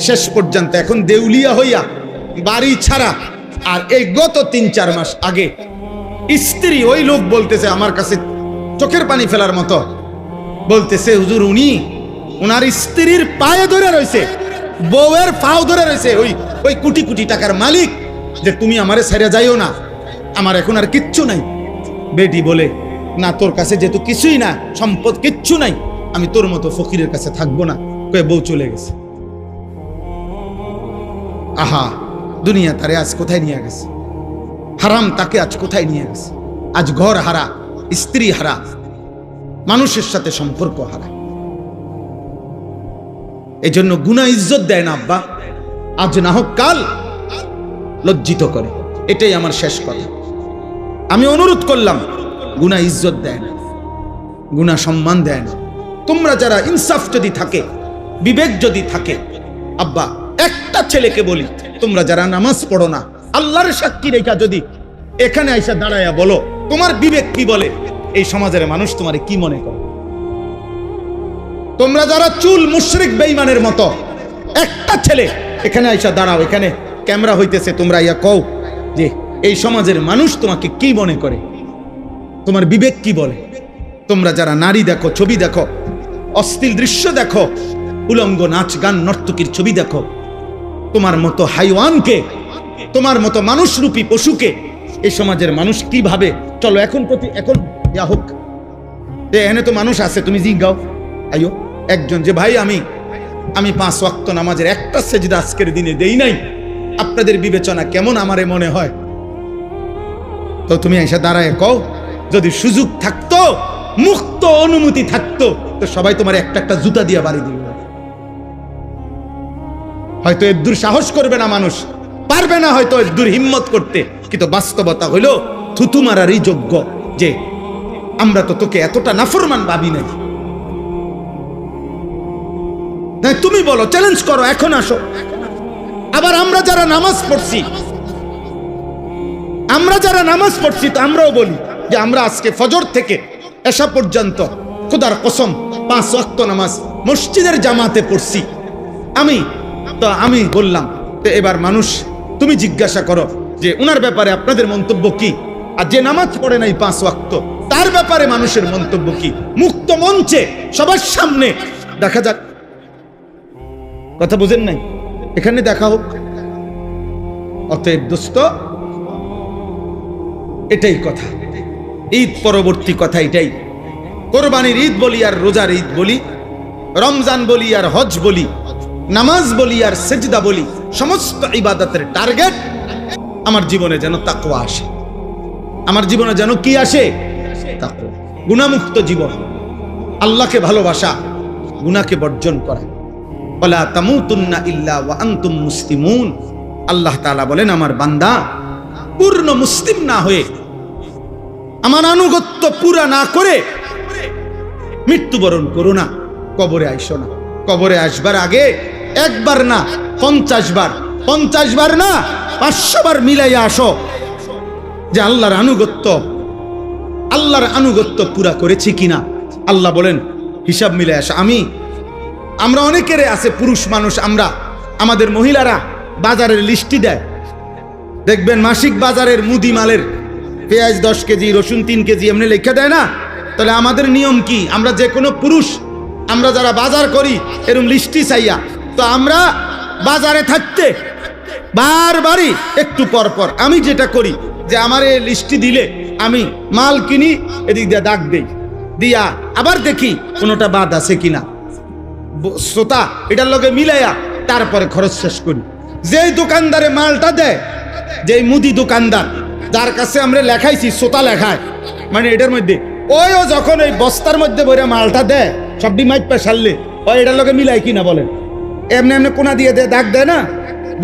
S1: শেষ পর্যন্ত এখন দেউলিয়া হইয়া বাড়ি ছাড়া। আর এই গত 3-4 মাস আগে স্ত্রী, ওই লোক বলতেছে আমার কাছে চোখের পানি ফেলার মতো, বলতেছে হুজুর উনার স্ত্রীর পায়ে ধরে রয়েছে, বউয়ের পাও ধরে রয়েছে ওই কোটি কোটি টাকার মালিক, যে তুমি আমারে ছেড়ে যাইও না, আমার এখন আর কিচ্ছু নাই। বেটি বলে না, তোর কাছে যেহেতু কিছুই না, সম্পদ কিচ্ছু নাই, আমি তোর মতো ফকিরের কাছে থাকবো না, কয়ে বউ চলে গেছে। আহা, দুনিয়া তারে আজ কোথায় নিয়ে গেছে, হারাম তাকে আজ কোথায় নিয়ে গেছে। আজ ঘর হারা, স্ত্রী হারা, মানুষের সাথে সম্পর্ক হারা। এই জন্য গুনাহ ইজ্জত দেয় না আব্বা, আজ না হোক কাল লজ্জিত করে। এটাই আমার শেষ কথা। আমি অনুরোধ করলাম, গুনাহ ইজ্জত দেয় না, গুনাহ সম্মান দেয় না। তোমরা যারা ইনসাফ যদি থাকে, বিবেক যদি থাকে, আব্বা একটা ছেলেকে বলি, তোমরা যারা নামাজ পড়ো না, আল্লাহর সাক্ষী রেখা যদি এখানে আইসা দাঁড়ায়া বলো তোমার বিবেক কি বলে, এই সমাজের মানুষ তোমারে কি মনে করে? তোমরা যারা চুল মুশরিক বেঈমানের মতো, একটা ছেলে এখানে আইসা দাঁড়াও, এখানে ক্যামেরা হইতেছে, তোমরা ইয়া কও যে এই সমাজের মানুষ তোমাকে কি মনে করে, তোমার বিবেক কি বলে? তোমরা যারা নারী দেখো, ছবি দেখো, অশ্লীল দৃশ্য দেখো, উলঙ্গ নাচ গান নর্তকীর ছবি দেখো, তোমার মতো হাইওয়ানকে, তোমার মতো মানুষরূপী পশুকে এই সমাজের মানুষ কি ভাবে? চলো এখন ইয়া হোক, এখানে তো মানুষ আছে, তুমি জিজ্ঞাও আইও একজন যে ভাই আমি 5 ওয়াক্ত নামাজের একটা সেজদা আজকের দিনে দেই নাই, আপনাদের বিবেচনা কেমন আমারে মনে হয়? তো তুমি এসে দাঁড়ায় কও, যদি সুযোগ থাকতো, মুক্ত অনুমতি থাকতো, তো সবাই তোমার একটা জুতা দিয়ে বাড়ি দিবে। হয়তো এদ্দুর সাহস করবে না মানুষ, পারবে না হয়তো এদ্দুর হিম্মত করতে, কিন্তু বাস্তবতা হইল থুতু মারারই যোগ্য যে আমরা তো তোকে এতটা নাফরমান ভাবি নাই। তুমি বলো, চ্যালেঞ্জ করো, এখন আসো। আবার আমরা যারা নামাজ পড়ছি তো আমরাও বলি যে আমরা আজকে ফজর থেকে এশা পর্যন্ত খোদার কসম 5 ওয়াক্ত নামাজ মসজিদের জামাতে পড়ছি। আমি বললাম, তো এবার মানুষ তুমি জিজ্ঞাসা করো যে উনার ব্যাপারে আপনাদের মন্তব্য কি, আর যে নামাজ পড়ে নাই 5 ওয়াক্ত তার ব্যাপারে মানুষের মন্তব্য কি? মুক্ত মঞ্চে সবার সামনে দেখা যাক। কথা বুঝেন নাই? এখানে দেখা হোক। অতএব দোস্ত, এটাই কথা, ঈদ পরবর্তী কথা এটাই। কোরবানির ঈদ বলি আর রোজার ঈদ বলি, রমজান বলি আর হজ বলি, নামাজ বলি আর সেজদা বলি, সমস্ত ইবাদতের টার্গেট আমার জীবনে যেন তাকওয়া আসে। আমার জীবনে যেন কি আসে? তাকওয়া। গুনাহমুক্ত জীবন, আল্লাহকে ভালোবাসা, গুনাহকে বর্জন করা। ওয়ালা তামুতুন্না ইল্লা ওয়া আনতুম মুসলিমুন। আল্লাহ তাআলা বলেন, আমার বান্দা পূর্ণ মুসলিম না হয়ে, আমার আনুগত্য পুরা না করে মৃত্যুবরণ করো না, কবরে আইসো না। কবরে আসবার আগে একবার না 50 বার, 50 বার না 500 বার মিলাইয়া আসো যে আল্লাহর আনুগত্য পুরা করেছি কিনা। আল্লাহ বলেন হিসাব মিলে আসা। আমরা অনেকের আছে পুরুষ মানুষ, আমাদের মহিলারা বাজারের লিস্টি দেয়, দেখবেন মাসিক বাজারের মুদি মালের পেঁয়াজ 10 কেজি, রসুন 3 কেজি এমনি লেখা দেয় না? তাহলে আমাদের নিয়ম কি? আমরা যে কোনো পুরুষ, আমরা যারা বাজার করি এরকম লিস্টি চাইয়া, তো আমরা বাজারে থাকতে বারবারই একটু পর পর আমি যেটা করি যে আমার এই লিস্টি দিলে আমি মাল কিনি, এদিক দিয়ে দাগ দেই, দিয়া আবার দেখি কোনোটা বাদ আছে কিনা, শ্রোতা এটার লগে মিলাইয়া তারপরে খরচ শেষ করি। যেই দোকানদারে মালটা দেয়, যেই মুদি দোকানদার যার কাছে আমরা লেখাইছি, শ্রোতা লেখায়, মানে এটার মধ্যে ওইও যখন ওই বস্তার মধ্যে বইরা মালটা দেয়, সবটি মাইপা সারলে ওই এটার লগে মিলাই কিনা বলেন, এমনি এমনি কোনা দিয়ে দেয়, দাগ দেয় না,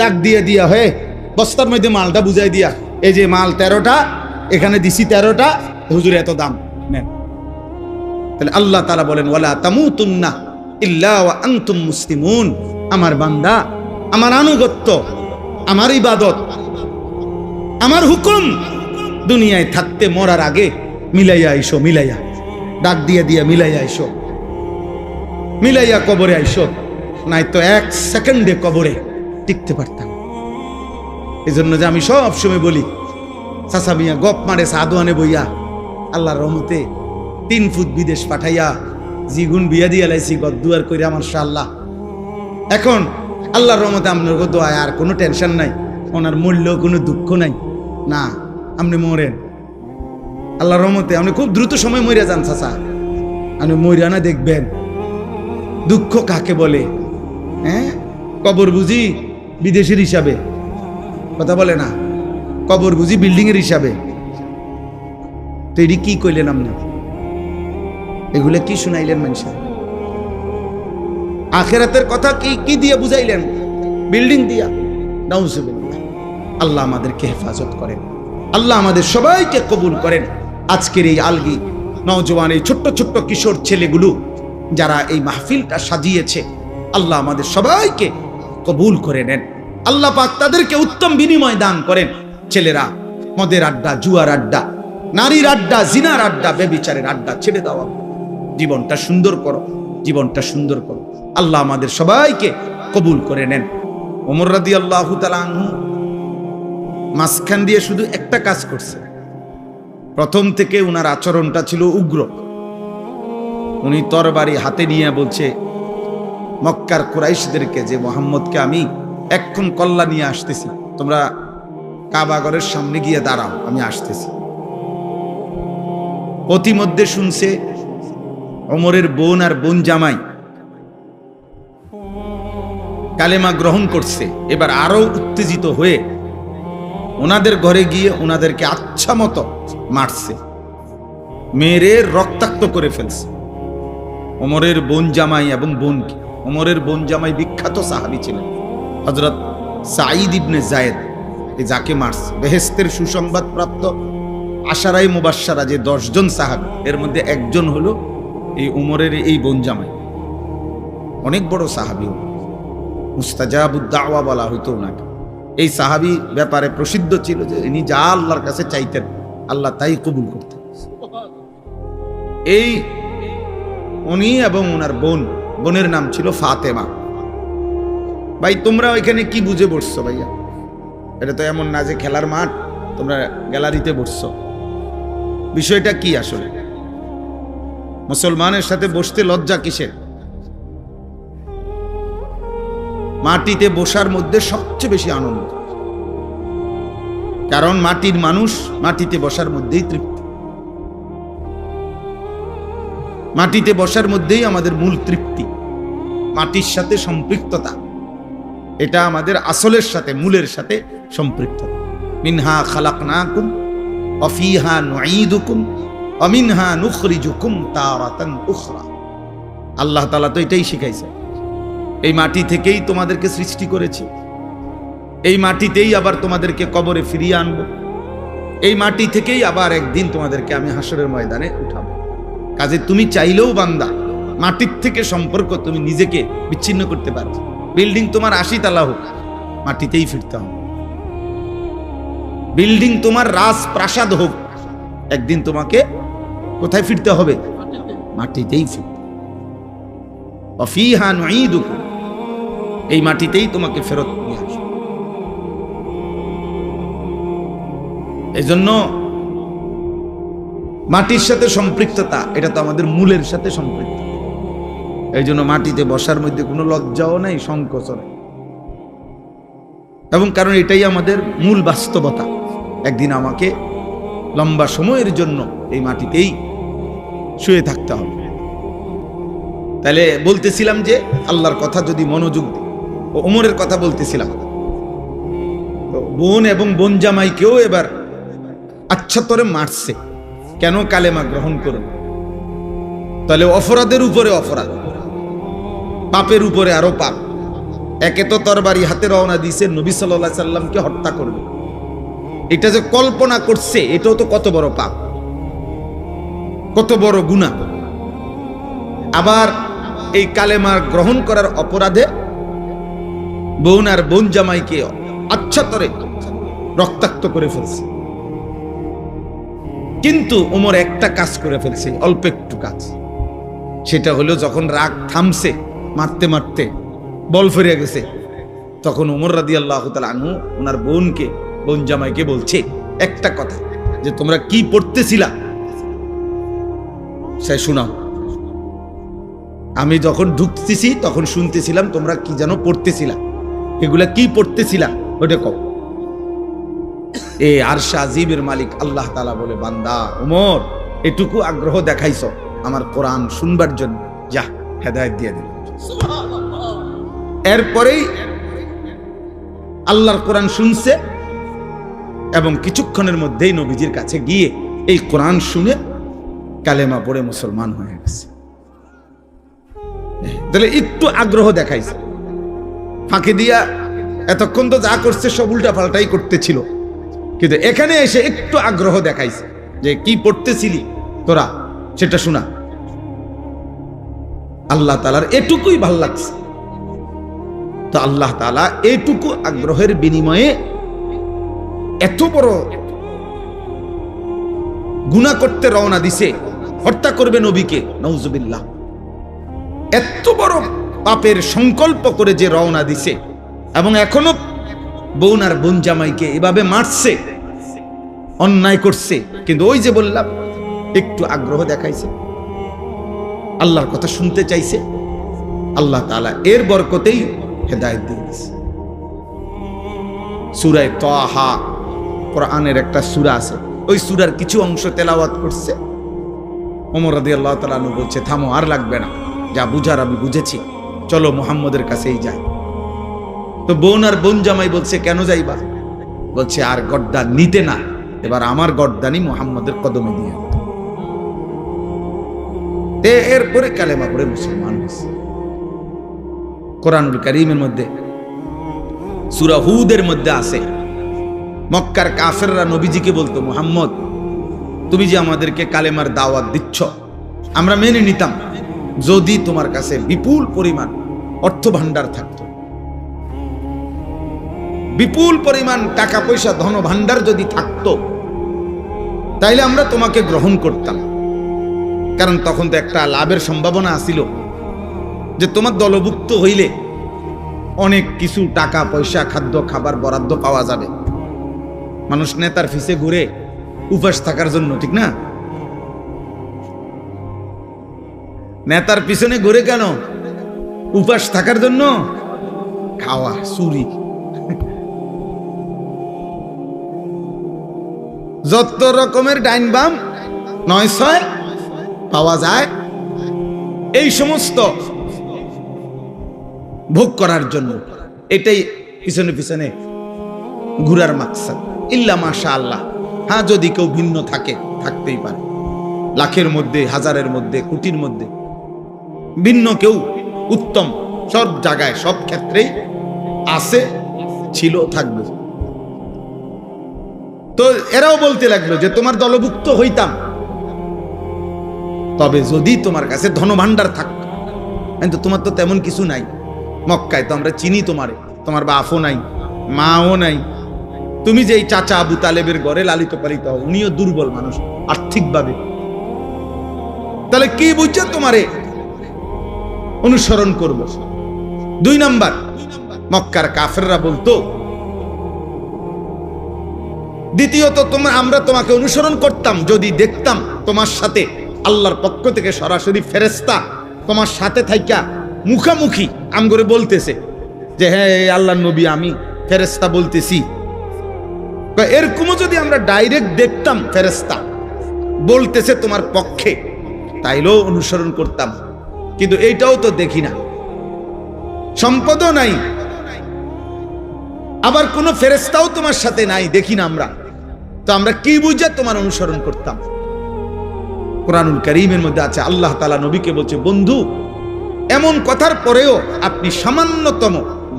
S1: দাগ দিয়ে দিয়া হয়ে বস্তার মধ্যে মালটা বুঝাই দিয়া, এই যে মাল 13টা, এখানে দিছি 13টা, হুজুর এত দাম নেন। তাহলে আল্লাহ তাআলা বলেন ওয়ালা তামুতুন্না ইল্লা ওয়া আনতুম মুসলিমুন। আমার বান্দা, আমার আনুগত্য, আমার ইবাদত, আমার হুকুম দুনিয়ায় থাকতে মরার আগে মিলাইয়া আইসো, মিলাইয়া ডাক দিয়া দিয়া মিলাইয়া আইসো, মিলাইয়া কবরে আইসো, নাই তো 1 সেকেন্ডে কবরে টিকতে পারতাম। এই জন্য যে আমি সব সময় বলি, চাচা মিয়া গপ মারে সাদোয়ানে বইয়া আল্লাহর রহমতে 3 ফুট বিদেশ পাঠাইয়া জিগুন বিয়া দিয়া লাইছি গদ্দুয়ার কইরা মাশাআল্লাহ। এখন আল্লাহর রহমতে আপনার দোয়ায় আর কোনো টেনশন নাই, ওনার মূল্য কোনো দুঃখ নাই। না, আপনি মরেন আল্লাহর রহমতে, আপনি খুব দ্রুত সময় মরিয়া যান চাচা। আপনি মরিয়া না দেখবেন দুঃখ কাকে বলে। হ্যাঁ, কবর বুঝি বিদেশের হিসাবে, কথা বলে না, কবর বুঝি বিল্ডিং এর হিসাবে। তো এটি কি কইলেন আপনি? এগুলো কি শুনাইলেন মানুষের? আখিরাতের কথা কি দিয়ে বুঝাইলেন? বিল্ডিং দিয়া। নাউজুবিল্লাহ। আল্লাহ আমাদেরকে হেফাজত করেন, আল্লাহ আমাদের সবাইকে কবুল করেন। আজকের এই আলগি নওজওয়ান, এই ছোট্ট ছোট্ট কিশোর ছেলেগুলো যারা এই মাহফিলটা সাজিয়েছে, আল্লাহ আমাদের সবাইকে কবুল করে নেন। আল্লাহ পাক তাদেরকে উত্তম বিনিময় দান করেন। ছেলেরা মদের আড্ডা, জুয়ার আড্ডা, নারীর আড্ডা, জিনার আড্ডা, বেবিচারের আড্ডা ছেড়ে দাও। জীবনটা সুন্দর করো, জীবনটা সুন্দর করো। আল্লাহ আমাদের সবাইকে কবুল করে নেন। ওমর রাদিয়াল্লাহু তাআলা আনহু মাঝখান দিয়ে শুধু একটা কাজ করছে। প্রথম থেকে উনার আচরণটা ছিল উগ্র। উনি তরবারি হাতে নিয়ে বলছে মক্কার কুরাইশদেরকে যে মুহাম্মদকে আমি এক্ষণ কল্লা নিয়ে আসতেছি, তোমরা কাবাগরের সামনে গিয়ে দাঁড়াও, আমি আসতেছি। প্রতিমধ্যে শুনছে ওমরের বোন আর বোন জামাই কালেমা গ্রহণ করছে। এবার আরো উত্তেজিত হয়ে ওনাদের ঘরে গিয়ে ওনাদেরকে আচ্ছা মতো মারছে, মেরে রক্তাক্ত করে ফেলছে ওমরের বোন জামাই এবং বোনকে। ওমরের বোন জামাই বিখ্যাত সাহাবী ছিলেন, হযরত সাঈদ ইবনে যায়েদ, এই যাকে মারছে। বেহেশতের সুসংবাদ প্রাপ্ত আশারায়ে মুবাশশারা যে 10 জন সাহাবী, এর মধ্যে একজন হলো এই উমরের এই বোন জামাই। অনেক বড় সাহাবী, মুস্তাজাবুদ দাওয়া বলা হইতো ওনাকে। এই সাহাবী ব্যাপারে প্রসিদ্ধ ছিল যে ইনি যা আল্লাহর কাছে চাইতেন আল্লাহ তাই কবুল করতেন। এই উনি এবং ওনার বোনের নাম ছিল ফাতেমা। ভাই তোমরা ওইখানে কি বুঝে বসছো ভাইয়া? এটা তো এমন না যে খেলার মাঠ, তোমরা গ্যালারিতে বসছো। বিষয়টা কি আসলে? মুসলমানের সাথে বসতে লজ্জা কিসের? মাটিতে বসার মধ্যে সবচেয়ে বেশি আনন্দ, কারণ মাটির মানুষ মাটিতে বসার মধ্যেই তৃপ্তি। মাটিতে বসার মধ্যেই আমাদের মূল তৃপ্তি, মাটির সাথে সম্পৃক্ততা, এটা আমাদের আসলের সাথে, মূলের সাথে সম্পৃক্ততা। মিনহা খালাকনাকুম ওয়া ফিহা নুঈদুকুম ওয়া মিনহা নুখরিজুকুম তারাতান উখরা। আল্লাহ তাআলা তো এটাই শিখাইছে, এই মাটি থেকেই তোমাদেরকে সৃষ্টি করেছি, এই মাটিতেই আবার তোমাদেরকে কবরে ফিরিয়ে আনব, এই মাটি থেকেই আবার একদিন তোমাদেরকে আমি হাসরের ময়দানে উঠাবো। কাজে তুমি চাইলেও বান্দা মাটির থেকে সম্পর্ক তুমি নিজেকে বিচ্ছিন্ন করতে পারো। বিল্ডিং তোমার 80 তলা হোক, মাটিতেই ফিরতে হবে। বিল্ডিং তোমার রাজপ্রাসাদ হোক, একদিন তোমাকে কোথায় ফিরতে হবে? মাটিতেই ফিরতে। ওয়া ফিহা নুঈদুকুম, এই মাটিতেই তোমাকে ফেরত নিয়ে আসবে। এই জন্য মাটির সাথে সম্পৃক্ততা, এটা তো আমাদের মূলের সাথে সম্পৃক্ত। এই জন্য মাটিতে বসার মধ্যে কোনো লজ্জাও নাই, সংকোচও নাই। এবং কারণ এটাই আমাদের মূল বাস্তবতা। একদিন আমাকে লম্বা সময়ের জন্য এই মাটিতেই শুয়ে থাকতে হবে। তাহলে বলতেছিলাম যে আল্লাহর কথা যদি মনোযোগ দিই, ওমরের কথা বলতেছিলাম, বোন এবং বোন জামাইকেও এবার আচ্ছা তরে মারছে। কেন? কালেমা গ্রহণ করুন। তাহলে অপরাধের উপরে অপরাধ, পাপের উপরে আরো পাপ। একে তো তরবারি হাতে রওনা দিয়েছে নবী সাল্লাল্লাহু আলাইহি সাল্লামকে হত্যা করবে, এটা যে কল্পনা করছে এটাও তো কত বড় পাপ, কত বড় গুনাহ। আবার এই কালেমা গ্রহণ করার অপরাধে বোন আর বোন জামাইকে আচ্ছাতরে রক্তাক্ত করে ফেলছে। কিন্তু ওমর একটা কাজ করে ফেলছে, অল্প একটু কাজ। সেটা হলো যখন রাগ থামছে, মারতে মারতে বল ফিরে গেছে, তখন ওমর রাদিয়াল্লাহু তাআলা আনহু ওনার বোনকে, বোন জামাইকে বলছে একটা কথা, যে তোমরা কি পড়তেছিলা সে শোনাও। আমি যখন ঢুকতেছি তখন শুনতেছিলাম তোমরা কি যেন পড়তেছিলা, এগুলা কি পড়তেছিলা ওটা কও। এ আরশ আজিমের মালিক আল্লাহ তাআলা বলে, বান্দা ওমর এটুকু আগ্রহ দেখাইছ আমার কোরআন শুনবার জন্য, যা হেদায়েত দিয়ে দিল। এরপরেই আল্লাহর কোরআন শুনছে এবং কিছুক্ষণের মধ্যেই নবীজির কাছে গিয়ে এই কোরআন শুনে কালেমা পড়ে মুসলমান হয়ে গেছে। তাহলে একটু আগ্রহ দেখাইছে, ফাঁকি দিয়া এতক্ষণ তো যা করছে সব উল্টা পাল্টাই করতেছিল, কিন্তু এখানে এসে একটু আগ্রহ দেখাইছে যে কি পড়তেছিলি তোরা সেটা শোনা। আল্লাহ তাআলার এটুকুই ভাল লাগছে। তো আল্লাহ তাআলা এইটুকু আগ্রহের বিনিময়ে এত বড় গুনাহ করতে রওনা দিছে, হত্যা করবে নবীকে, নাউজুবিল্লাহ। এত বড় পাপের সংকল্প করে যে রওনা দিছে এবং এখনো বোন আর বোন জামাইকে এভাবে মারছে, অন্যায় করছে, কিন্তু ওই যে বললাম একটু আগ্রহ দেখাইছে, আল্লাহর কথা শুনতে চাইছে, আল্লাহ তাআলা এর বরকতেই হেদায়েত দিয়ে দিয়েছে। সূরা তাহা কোরআনের একটা সূরা আছে, ওই সূরার কিছু অংশ তেলাওয়াত করছে। ওমর রাদিয়াল্লাহু তাআলা আনহু বলছে, থামো, আর লাগবে না, যা বুঝার আমি বুঝেছি, চলো মুহাম্মদের কাছেই যাই। তো বোন আর বোন জামাই বলছে, কেন যাইবা? বলছে, আর গর্দান নিতে না, এবার আমার গর্দানি মুহাম্মদের কদমে দিয়ে। এরপরে কালেমা পড়ে মুসলমান হয়েছে। কোরআনুল কারীমের মধ্যে সূরা হুদের মধ্যে আছে, মক্কার কাফেররা নবীজিকে বলতো, মুহাম্মদ তুমি যে আমাদেরকে কালেমার দাওয়াত দিচ্ছ আমরা মেনে নিতাম যদি তোমার কাছে বিপুল পরিমাণ অর্থ ভান্ডার থাকতো, বিপুল পরিমাণ টাকা পয়সা ধন ভান্ডার যদি থাকতো তাইলে আমরা তোমাকে গ্রহণ করতাম। কারণ তখন তো একটা লাভের সম্ভাবনা আছিল যে তোমার দলভুক্ত হইলে অনেক কিছু টাকা পয়সা খাদ্য খাবার বরাদ্দ পাওয়া যাবে। মানুষ নেতার ফিসে ঘুরে উপাস থাকার জন্য, ঠিক না? নেতার পিছনে ঘুরে কেন? উপাস থাকার জন্য, খাওয়া চুরি, যত রকমের ডাইন বাম নয় ছয় পাওয়া যায়, এই সমস্ত ভোগ করার জন্য। এটাই পিছনে পিছনে ঘুরার মাকসাদ। ইল্লা মাশাআল্লাহ, হ্যাঁ যদি কেউ ভিন্ন থাকে, থাকতেই পারে, লাখের মধ্যে, হাজারের মধ্যে, কোটির মধ্যে ভিন্ন কেউ উত্তম, সব জায়গায় সব ক্ষেত্রেই আছে, ছিল, থাকবে। তো এরাও বলতে লাগলো যে তোমার দলভুক্ত হইতাম তবে যদি তোমার কাছে ধনভাণ্ডার থাকত। কিন্তু তোমার তো তেমন কিছু নাই, মক্কায় তো আমরা চিনি তোমারে, তোমার বাপও নাই, মাও নাই, তুমি যে এই চাচা আবু তালেবের ঘরে লালিত পালিত, উনিও দুর্বল মানুষ আর্থিকভাবে, তাহলে কি বুঝছে তোমারে অনুসরণ করব। 2 নাম্বার, মক্কার কাফেররা বলতো, দ্বিতীয়ত আমরা তোমাকে অনুসরণ করতাম যদি দেখতাম তোমার সাথে আল্লাহর পক্ষ থেকে সরাসরি ফেরেশতা তোমার সাথে থাইকা মুখামুখি আম করে বলতেছে যে হ্যাঁ আল্লাহর নবী, আমি ফেরেশতা বলতেছি। এরকমও যদি আমরা ডাইরেক্ট দেখতাম ফেরেশতা বলতেছে তোমার পক্ষে, তাইলেও অনুসরণ করতাম। কিন্তু এইটাও তো দেখি না, সম্পদও নাই, আবার কোন ফেরেশতাও তোমার সাথে নাই, দেখি না আমরা, তো আমরা কি বুঝে তোমার অনুসরণ করতাম? কোরআনুল কারীমের মধ্যে আছে, আল্লাহ তাআলা নবীকে বলছে, বন্ধু এমন কথার পরেও আপনি সামান্যতম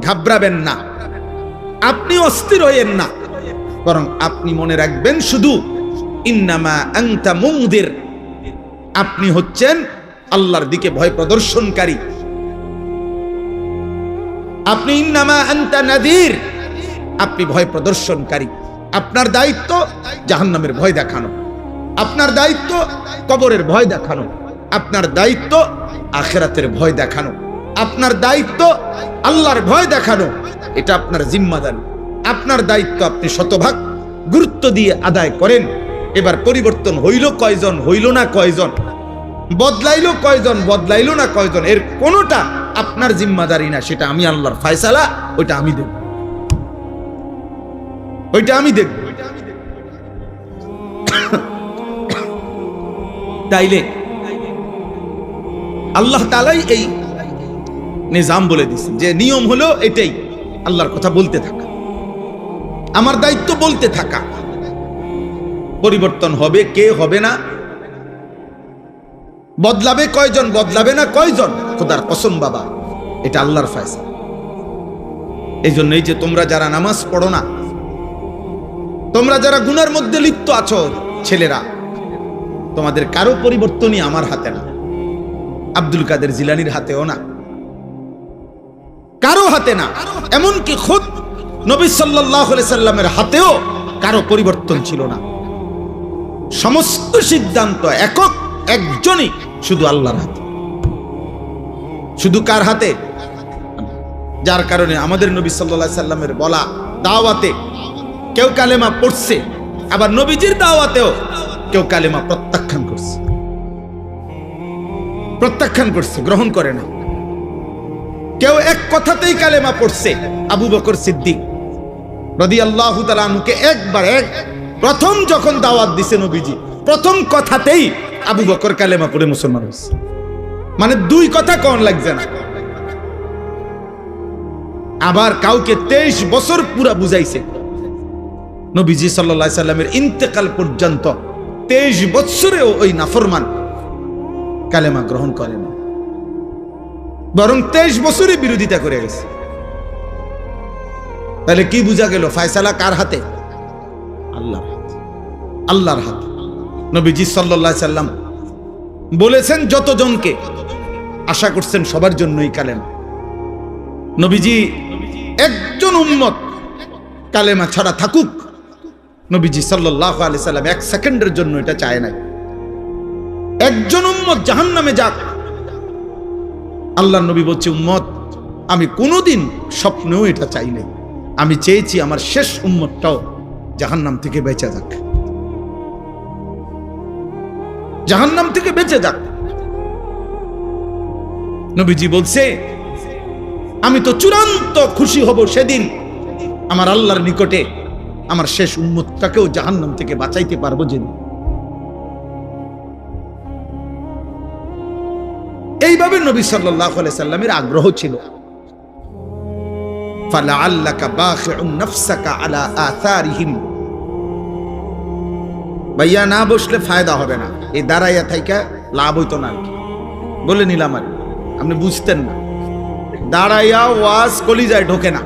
S1: ঘাবড়াবেন না, আপনি অস্থির হইয়েন না, বরং আপনি মনে রাখবেন শুধু ইন্নামা আনতা মুনদির, আপনি হচ্ছেন আল্লাহর দিকে ভয় প্রদর্শনকারী। আপনি ইন্নামা আনতা নাযীর, আপনি ভয় প্রদর্শনকারী। আপনার দায়িত্ব জাহান্নামের ভয় দেখানো, আপনার দায়িত্ব কবরের ভয় দেখানো, আপনার দায়িত্ব আখিরাতের ভয় দেখানো, আপনার দায়িত্ব আল্লাহর ভয় দেখানো। এটা আপনার জিম্মাদারি, আপনার দায়িত্ব আপনি শতভাগ গুরুত্ব দিয়ে আদায় করেন। এবার পরিবর্তন হইল কয়জন, হইল না কয়জন, বদলাইলো কয়জন, বদলাইলো না কয়জন, এর কোনোটা আপনার জিম্মাদারি না, সেটা আমি আল্লাহর ফয়সালা, ওইটা আমি দেব, ওইটা আমি দেব। তাইলে আল্লাহ তাআলাই এই নিজাম বলে দিয়েছেন যে নিয়ম হলো এটাই, আল্লাহর কথা বলতে থাকা, আমার দায়িত্ব বলতে থাকা। পরিবর্তন হবে কে, হবে না, বদলাবে কয়জন, বদলাবে না কয়জন, খোদার কসম বাবা, এটা আল্লাহর ফয়সালা। এই জন্যই যে তোমরা যারা নামাজ পড়ো না, তোমরা যারা গুনার মধ্যে লিপ্ত আছো ছেলেরা, তোমাদের কারো পরিবর্তনই আমার হাতে না, আব্দুল কাদের জিলানীর হাতেও না, কারো হাতে না, এমনকি খুদ নবী সাল্লাল্লাহু আলাইহি সাল্লামের হাতেও কারো পরিবর্তন ছিল না। সমস্ত সিদ্ধান্ত একক একজনই, শুধু আল্লাহর হাতে। শুধু কার হাতে? যার কারণে আমাদের নবী সাল্লাল্লাহু আলাইহি সাল্লামের বলা দাওয়াতে কেউ কালেমা পড়ছে, আবার নবীজির দাওয়াতেও কেউ কালেমা প্রত্যাখ্যান করছে, প্রত্যাখ্যান করছে, গ্রহণ করে না। কেউ এক কথাতেই কালেমা পড়ছে, আবু বকর সিদ্দিক রাদিয়াল্লাহু তাআলা আনহুকে একবার প্রথম যখন দাওয়াত দিছে নবীজি, প্রথম কথাতেই আবু বকর কালেমা পড়ে মুসলমান হয়েছে। মানে দুই কথা কোন লাগছে না। আবার কাউকে 23 বছর পুরা বুঝাইছে, নবীজি সাল্লাল্লাহু আলাইহি সাল্লামের ইন্তেকাল পর্যন্ত 23 বছরেও ওই নাফরমান কালেমা গ্রহণ করেন, বরং 23 বছরই বিরোধিতা করে গেছে। তাহলে কি বুঝা গেল? ফয়সালা কার হাতে? আল্লাহর হাতে, আল্লাহর হাতে। নবীজি সাল্লাল্লাহু আলাইহি সাল্লাম বলেছেন যতজনকে, আশা করছেন সবার জন্যই কালেমা। নবীজি একজন উম্মত কালেমা ছাড়া থাকুক, নবীজি সাল্লাল্লাহু আলাইহি সাল্লাম এক সেকেন্ডের জন্য এটা চায় নাই। একজন উম্মত জাহান্নামে যাক, আল্লাহর নবী বলছে উম্মত আমি কোনোদিন স্বপ্নেও এটা চাই নাই, আমি চেয়েছি আমার শেষ উম্মতটাও জাহান্নাম থেকে বেঁচে যাক, জাহান্নাম থেকে বেঁচে যাক। নবীজি বলছে আমি তো চূড়ান্ত খুশি হব সেদিন আমার আল্লাহর নিকটে আমার শেষ উম্মতটাকেও জাহান্নাম থেকে বাঁচাইতে পারবো যেদিন। এইভাবে নবী সাল্লাল্লাহু আলাইহি সাল্লামের আগ্রহ ছিল। ফালাআল্লাকা বাখিউন নাফসাকা আলা আথারিহিম, ভাইয়া না বসলে ফায়দা হবে না, এই দাঁড়াইয়া থাইকা লাভ হইতো না, বলে নিলাম। আর আপনি বুঝতেন না, দাঁড়াইয়া ওয়াজ কলিজায় ঢোকে না,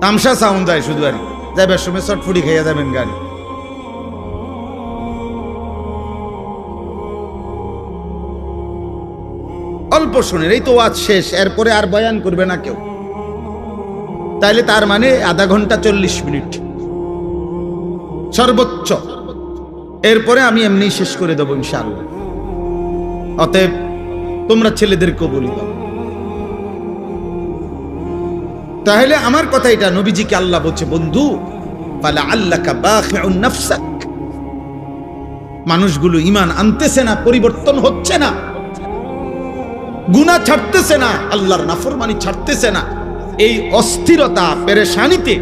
S1: তামসা সাউন্ড যায় শুধু, আর যাইবার সময় চটফুটি খাইয়া যাবেন গাড়ি। অল্প শোনেন, এই তো ওয়াজ শেষ, এরপরে আর বয়ান করবে না কেউ, তাইলে তার মানে আধা ঘন্টা 40 মিনিট সর্বোচ্চ, এরপরে আমি এমনি শেষ করে দেবো ইনশাআল্লাহ। অতএব তোমরা ছেলেদেরকেও বলি দাও। তাহলে আমার কথা এটা, নবীজিকে আল্লাহ বলছে বন্ধু ফালাআল্লাকা বাখিউন নাফসাক, মানুষগুলো ঈমান আনতেছে না, পরিবর্তন হচ্ছে না, গুনাহ ছাড়তেছে না, আল্লাহর নাফরমানি ছাড়তেছে না, এই অস্থিরতা পেরেশানিতে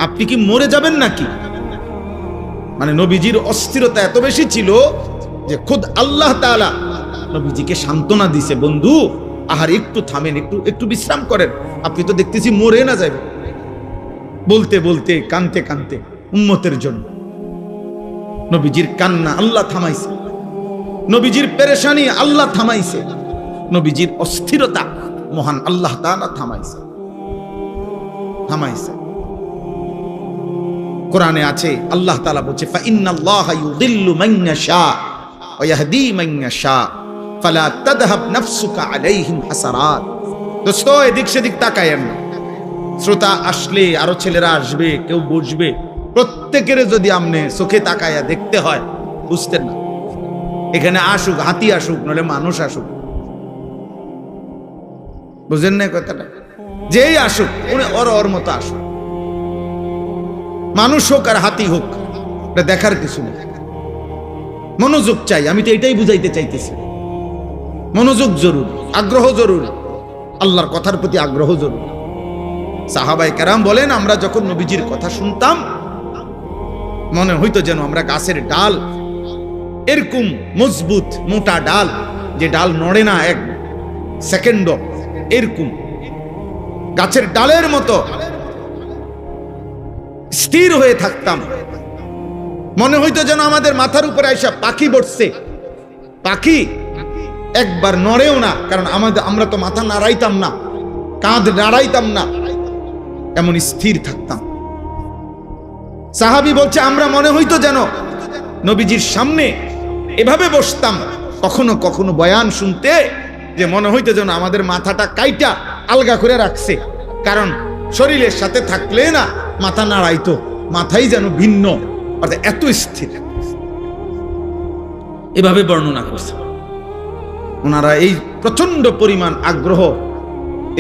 S1: আপনি কি মরে যাবেন নাকি? মানে নবীজির অস্থিরতা এত বেশি ছিল যে খুদ আল্লাহ তাআলা নবীজিকে সান্ত্বনা দিছে, বন্ধু আহার একটু থামেন, একটু বিশ্রাম করেন, আপনি তো দেখতেছি মরে না যাবেন। বলতে বলতে কানতে কানতে উম্মতের জন্য নবীজির কান্না আল্লাহ থামাইছে, নবীজির পেরেশানি আল্লাহ থামাইছে, নবীজির অস্থিরতা মহান আল্লাহ তাআলা থামাইছে। থামাইছে। কোরআনে আছে, আল্লাহ তাআলা বলছে ফাইন্নাল্লাহা ইউযিল্লু মান ইয়াশা ওয়া ইয়াহদি মান ইয়াশা ফালা তাযহাব নাফসুকা আলাইহিম হাসারাত। দোস্ত, এদিক সেদিক তাকায়েন না। শ্রোতা আসলে আরো ছেলেরা আসবে, কেউ বসবে, প্রত্যেকের যদি আমনে চোখে তাকায়া দেখতে হয়, বুঝতেন না। এখানে আসুক, হাতি আসুক, নলে মানুষ আসুক, বুঝেন না কথাটা? যেই আসুক উনি ওর মতো আসুক, মানুষ হোক আর হাতি হোক, এটা দেখার কিছু নেই। মনোযোগ চাই, আমি তো এটাই বুঝাইতে চাইতেছি। মনোযোগ জরুরি, আগ্রহ জরুরি, আল্লাহর কথার প্রতি আগ্রহ জরুরি। সাহাবায়ে কেরাম বলেন, আমরা যখন নবীজির কথা শুনতাম মনে হইতো যেন আমরা গাছের ডাল, এরকম মজবুত মোটা ডাল, যে ডাল নড়ে না এক সেকেন্ড, এরকম গাছের ডালের মতো স্থির হয়ে থাকতাম। মনে হইতো যেন আমাদের মাথার উপরে আইসা পাখি বসছে। পাখি একবার নড়েও না, কারণ আমরা তো মাথা নাড়াইতাম না, কাঁধ নাড়াইতাম না, এমন স্থির থাকতাম। সাহাবী বলছে, আমরা মনে হইতো যেন নবীজির সামনে এভাবে বসতাম, কখনো কখনো বয়ান শুনতে, যে মনে হইতো যেন আমাদের মাথাটা কাইটা আলগা করে রাখছে, কারণ শরীরের সাথে থাকলে না মাথা নাড়াইতো, মাথাই যেন ভিন্ন, অর্থাৎ এত স্থির। এভাবে বর্ণনা করছে ওনারা। এই প্রচন্ড পরিমাণ আগ্রহ,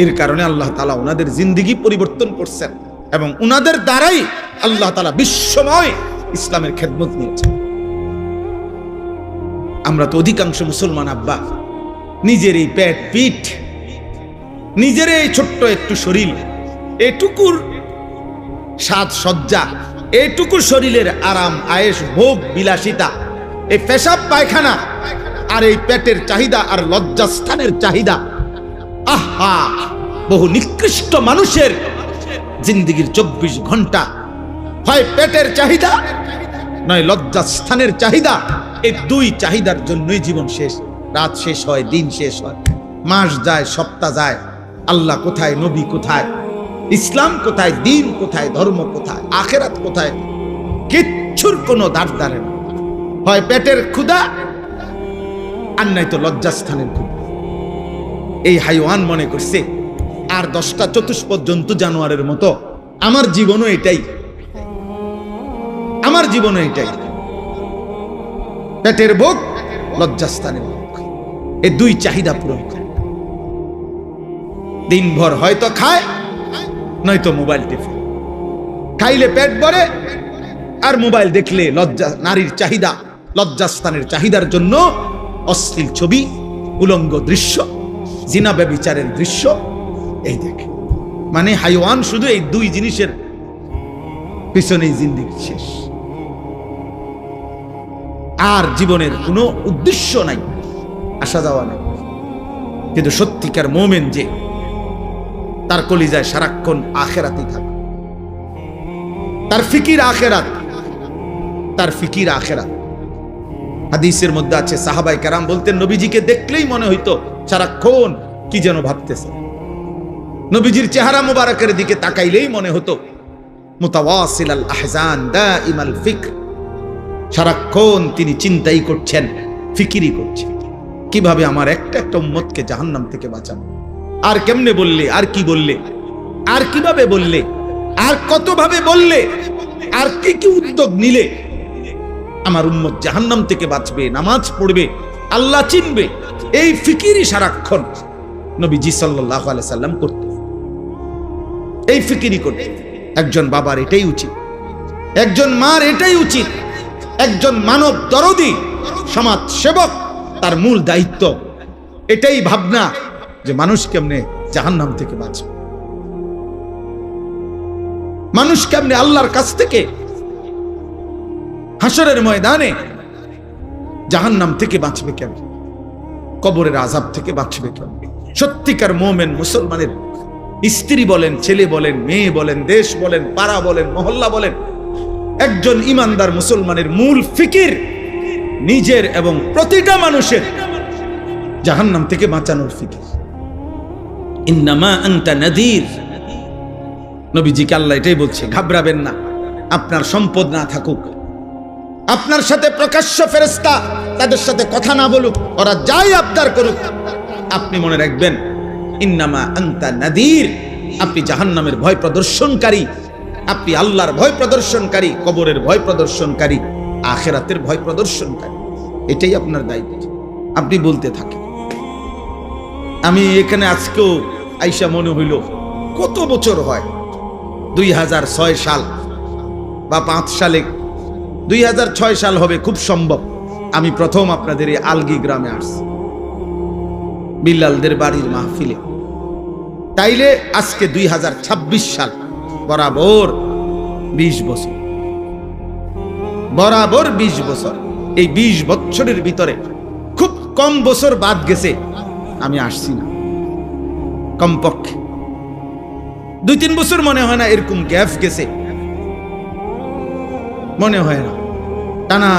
S1: এর কারণে আল্লাহ তাআলা ওনাদের জিন্দেগি পরিবর্তন করছেন, এবং ওনাদের দ্বারাই আল্লাহ তাআলা বিশ্বময় ইসলামের খেদমত নিয়েছেন। আমরা তো অধিকাংশ মুসলমান আব্বা নিজের এই পেট পিঠ, নিজের এই ছোট্ট একটু শরীর, এটুকুর সাজ সজ্জা, এটুকু শরীরের আরাম আয়েশ ভোগ বিলাসিতা, এই পেশাব পায়খানা আর এই পেটের চাহিদা আর লজ্জাস্থানের চাহিদা, আহা, বহু নিকৃষ্ট মানুষের জিন্দেগির 24 ঘন্টা হয় পেটের চাহিদা নয় লজ্জাস্থানের চাহিদা। এই দুই চাহিদার জন্যই জীবন শেষ, রাত শেষ হয়, দিন শেষ হয়, মাস যায়, সপ্তাহ যায়, আল্লাহ কোথায়, নবী কোথায়, ইসলাম কোথায়, দিন কোথায়, ধর্ম কোথায়, আখেরাত কোথায়, কিচ্ছুর কোনো দাঁড় দাঁড়ে না। হয় পেটের ক্ষুধা আর নাই তো লজ্জাস্থানের ক্ষুধা। এই হাইওয়ান মনে করছে আর 10টা চতুষ্পদ জন্তু জানোয়ারের মতো আমার জীবনও এটাই, আমার জীবনও এটাই, পেটের ভোগ, লজ্জাস্থানের ভোগ, এই দুই চাহিদা পূরণ করে। দিনভর হয়তো খায়, নয়তো মোবাইল টিপে, খাইলে পেট ভরে আর মোবাইল দেখলে লজ্জা, নারীর চাহিদা, লজ্জাস্থানের চাহিদার জন্য অশ্লীল ছবি, উলঙ্গ দৃশ্য, জিনা ব্যভিচারের দৃশ্য, এই দেখে। মানে হাইওয়ান শুধু এই দুই জিনিসের পিছনেই জিন্দেগি শেষ, আর জীবনের কোনো উদ্দেশ্য নাই, আসা যাওয়া নাই। কিন্তু সত্যিকার মোমেন যে, তার কলিজায় সারাক্ষণ আখেরাতই থাকে, তার ফিকির আখেরাত, তার ফিকির আখেরাত। হাদিসের মধ্যে আছে, সাহাবায়ে কেরাম বলতেন, নবীজিকে দেখলেই মনে হইতো সারাক্ষণ কি যেন ভাবতেছে। নবীজির চেহারা মুবারকের দিকে তাকাইলেই মনে হতো মুতাওয়াসিল আল আহজান দাইমাল ফিকর, সারাক্ষণ তিনি চিন্তাই করছেন, ফিকিরই করছেন, কিভাবে আমার একটা একটা উম্মতকে জাহান্নাম থেকে বাঁচাবো, আর কেমনে বললে, আর কি বললে, আর কিভাবে বললে, আর কতভাবে বললে, আর কি কি উদ্যোগ নিলে আমার উম্মত জাহান্নাম থেকে বাঁচবে, নামাজ পড়বে, আল্লাহ চিনবে। এই ফিকিরই সারাক্ষণ নবীজি সাল্লাল্লাহু আলাইহি সাল্লাম করতেন, এই ফিকিরই করতেন। একজন বাবার এটাই উচিত, একজন মার এটাই উচিত, একজন মানব দরদি সমাজ সেবক, তার মূল দায়িত্ব এটাই ভাবনা যে মানুষ কেমনে জাহান্নাম থেকে বাঁচবে, মানুষ কেমনে আল্লাহর কাছ থেকে হাসরের ময়দানে জাহান্নাম থেকে বাঁচবে, কেমন কবরের আযাব থেকে বাঁচবে কেমন। সত্যিকার মুমিন মুসলমানের স্ত্রী বলেন, ছেলে বলেন, মেয়ে বলেন, দেশ বলেন, পাড়া বলেন, মহল্লা বলেন, একজন ইমানদার মুসলমানের মূল ফিকির নিজের এবং প্রতিটা মানুষের জাহান্নাম থেকে বাঁচানোর ফিকির। ইন্নামা আনতা নাযীর, নবীজিকে আল্লাহ এটাই বলছে, ঘাবড়াবেন না, আপনার সম্পদ না থাকুক, আপনার সাথে প্রকাশ্য ফেরেশতা তাদের সাথে কথা না বলুক, ওরা যাই আবদার করুক, আপনি মনে রাখবেন ইন্নামা আনতা নাদির, আপনি জাহান্নামের ভয় প্রদর্শনকারী, আপনি আল্লাহর ভয় প্রদর্শনকারী, কবরের ভয় প্রদর্শনকারী, আখিরাতের ভয় প্রদর্শনকারী। এটাই আপনার দায়িত্ব, আপনি বলতে থাকেন। আমি এখানে আজকেও আইসা মনে হইল কত বছর হয়, 2006 সাল বা 5 সালে, 2006 সাল হবে খুব সম্ভব, আমি প্রথম আপনাদের এই আলগি গ্রামে আসছি বিল্লালদের বাড়ির মাহফিলে। তাইলে আজকে 2026 সাল, বরাবর 20 বছর, বরাবর 20 বছর। এই 20 বছরের ভিতরে খুব কম বছর বাদ গেছে আমি আসছি না, কমপক্ষে 2-3 বছর মনে হয় না এরকম গ্যাপ গেছে, মনে হয় না। টানা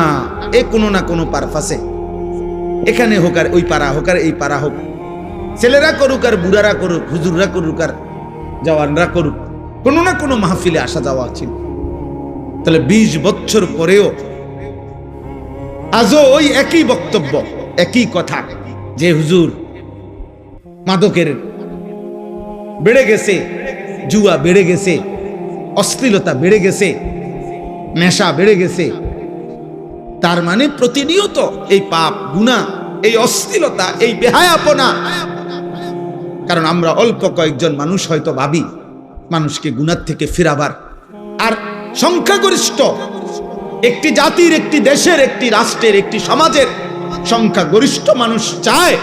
S1: এ কোনো না কোনো পারপাসে, এখানে হোক আর ওই পাড়া হোক আর এই পাড়া হোক, ছেলেরা করুক আর বুড়ারা করুক, হুজুররা করুক আর জওয়ানরা করুক, কোনো না কোনো মাহফিলে আসা যাওয়া ছিল। তাহলে 20 বছর পরেও আজও ওই একই বক্তব্য, একই কথা, যে হুজুর মাদকের বেড়ে গেছে, জুয়া বেড়ে গেছে, অশ্লীলতা বেড়ে গেছে, নেশা বেড়ে গেছে। তার মানে প্রতিনিয়ত এই পাপ, গুনাহ, এই অশ্লীলতা, এই বেহায়াপনা। কারণ আমরা অল্প কয়েকজন মানুষ হয়তো ভাবি মানুষকে গুনাহ থেকে ফিরাবার, আর সংখ্যাগরিষ্ঠ একটি জাতির, একটি দেশের, একটি রাষ্ট্রের, একটি সমাজের সংখ্যাগরিষ্ঠ মানুষ চায়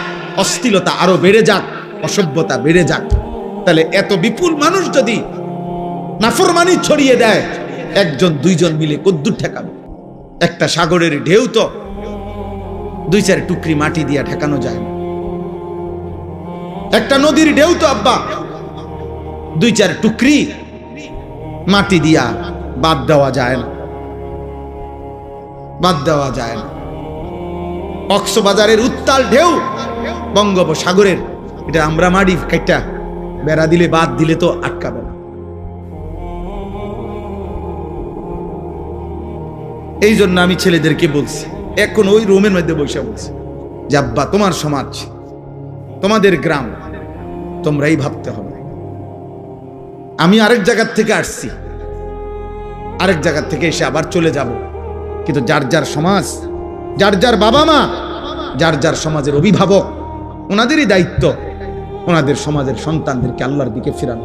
S1: অশ্লীলতা আরো বেড়ে যাক, অসভ্যতা বেড়ে যাক। তাহলে এত বিপুল মানুষ যদি নাফরমানি ছড়িয়ে দেয়, 1-2 মিলে কদ্দুর ঠেকাবে? একটা সাগরের ঢেউ তো 2-4 টুকরি মাটি দিয়া ঠেকানো যায় না। একটা নদীর ঢেউ তো আব্বা 2-4 টুকরি মাটি দিয়া বাদ দেওয়া যায় না, বাদ দেওয়া যায় না। কক্সবাজারের উত্তাল ঢেউ বঙ্গোপসাগরের, এটা আমরা মাটি কাইটা বেড়া দিলে, বাদ দিলে তো আটকাবে না। এই জন্য আমি ছেলেদেরকে বলছি, এখন ওই রুমের মধ্যে বসে বলছি যে আব্বা, তোমার সমাজ, তোমাদের গ্রাম, তোমরাই ভাবতে হবে। আমি আরেক জায়গার থেকে আসছি, আরেক জায়গার থেকে এসে আবার চলে যাব, কিন্তু যার যার সমাজ, যার যার বাবা মা, যার যার সমাজের অভিভাবক, ওনাদেরই দায়িত্ব ওনাদের সমাজের সন্তানদেরকে আল্লাহর দিকে ফিরানো।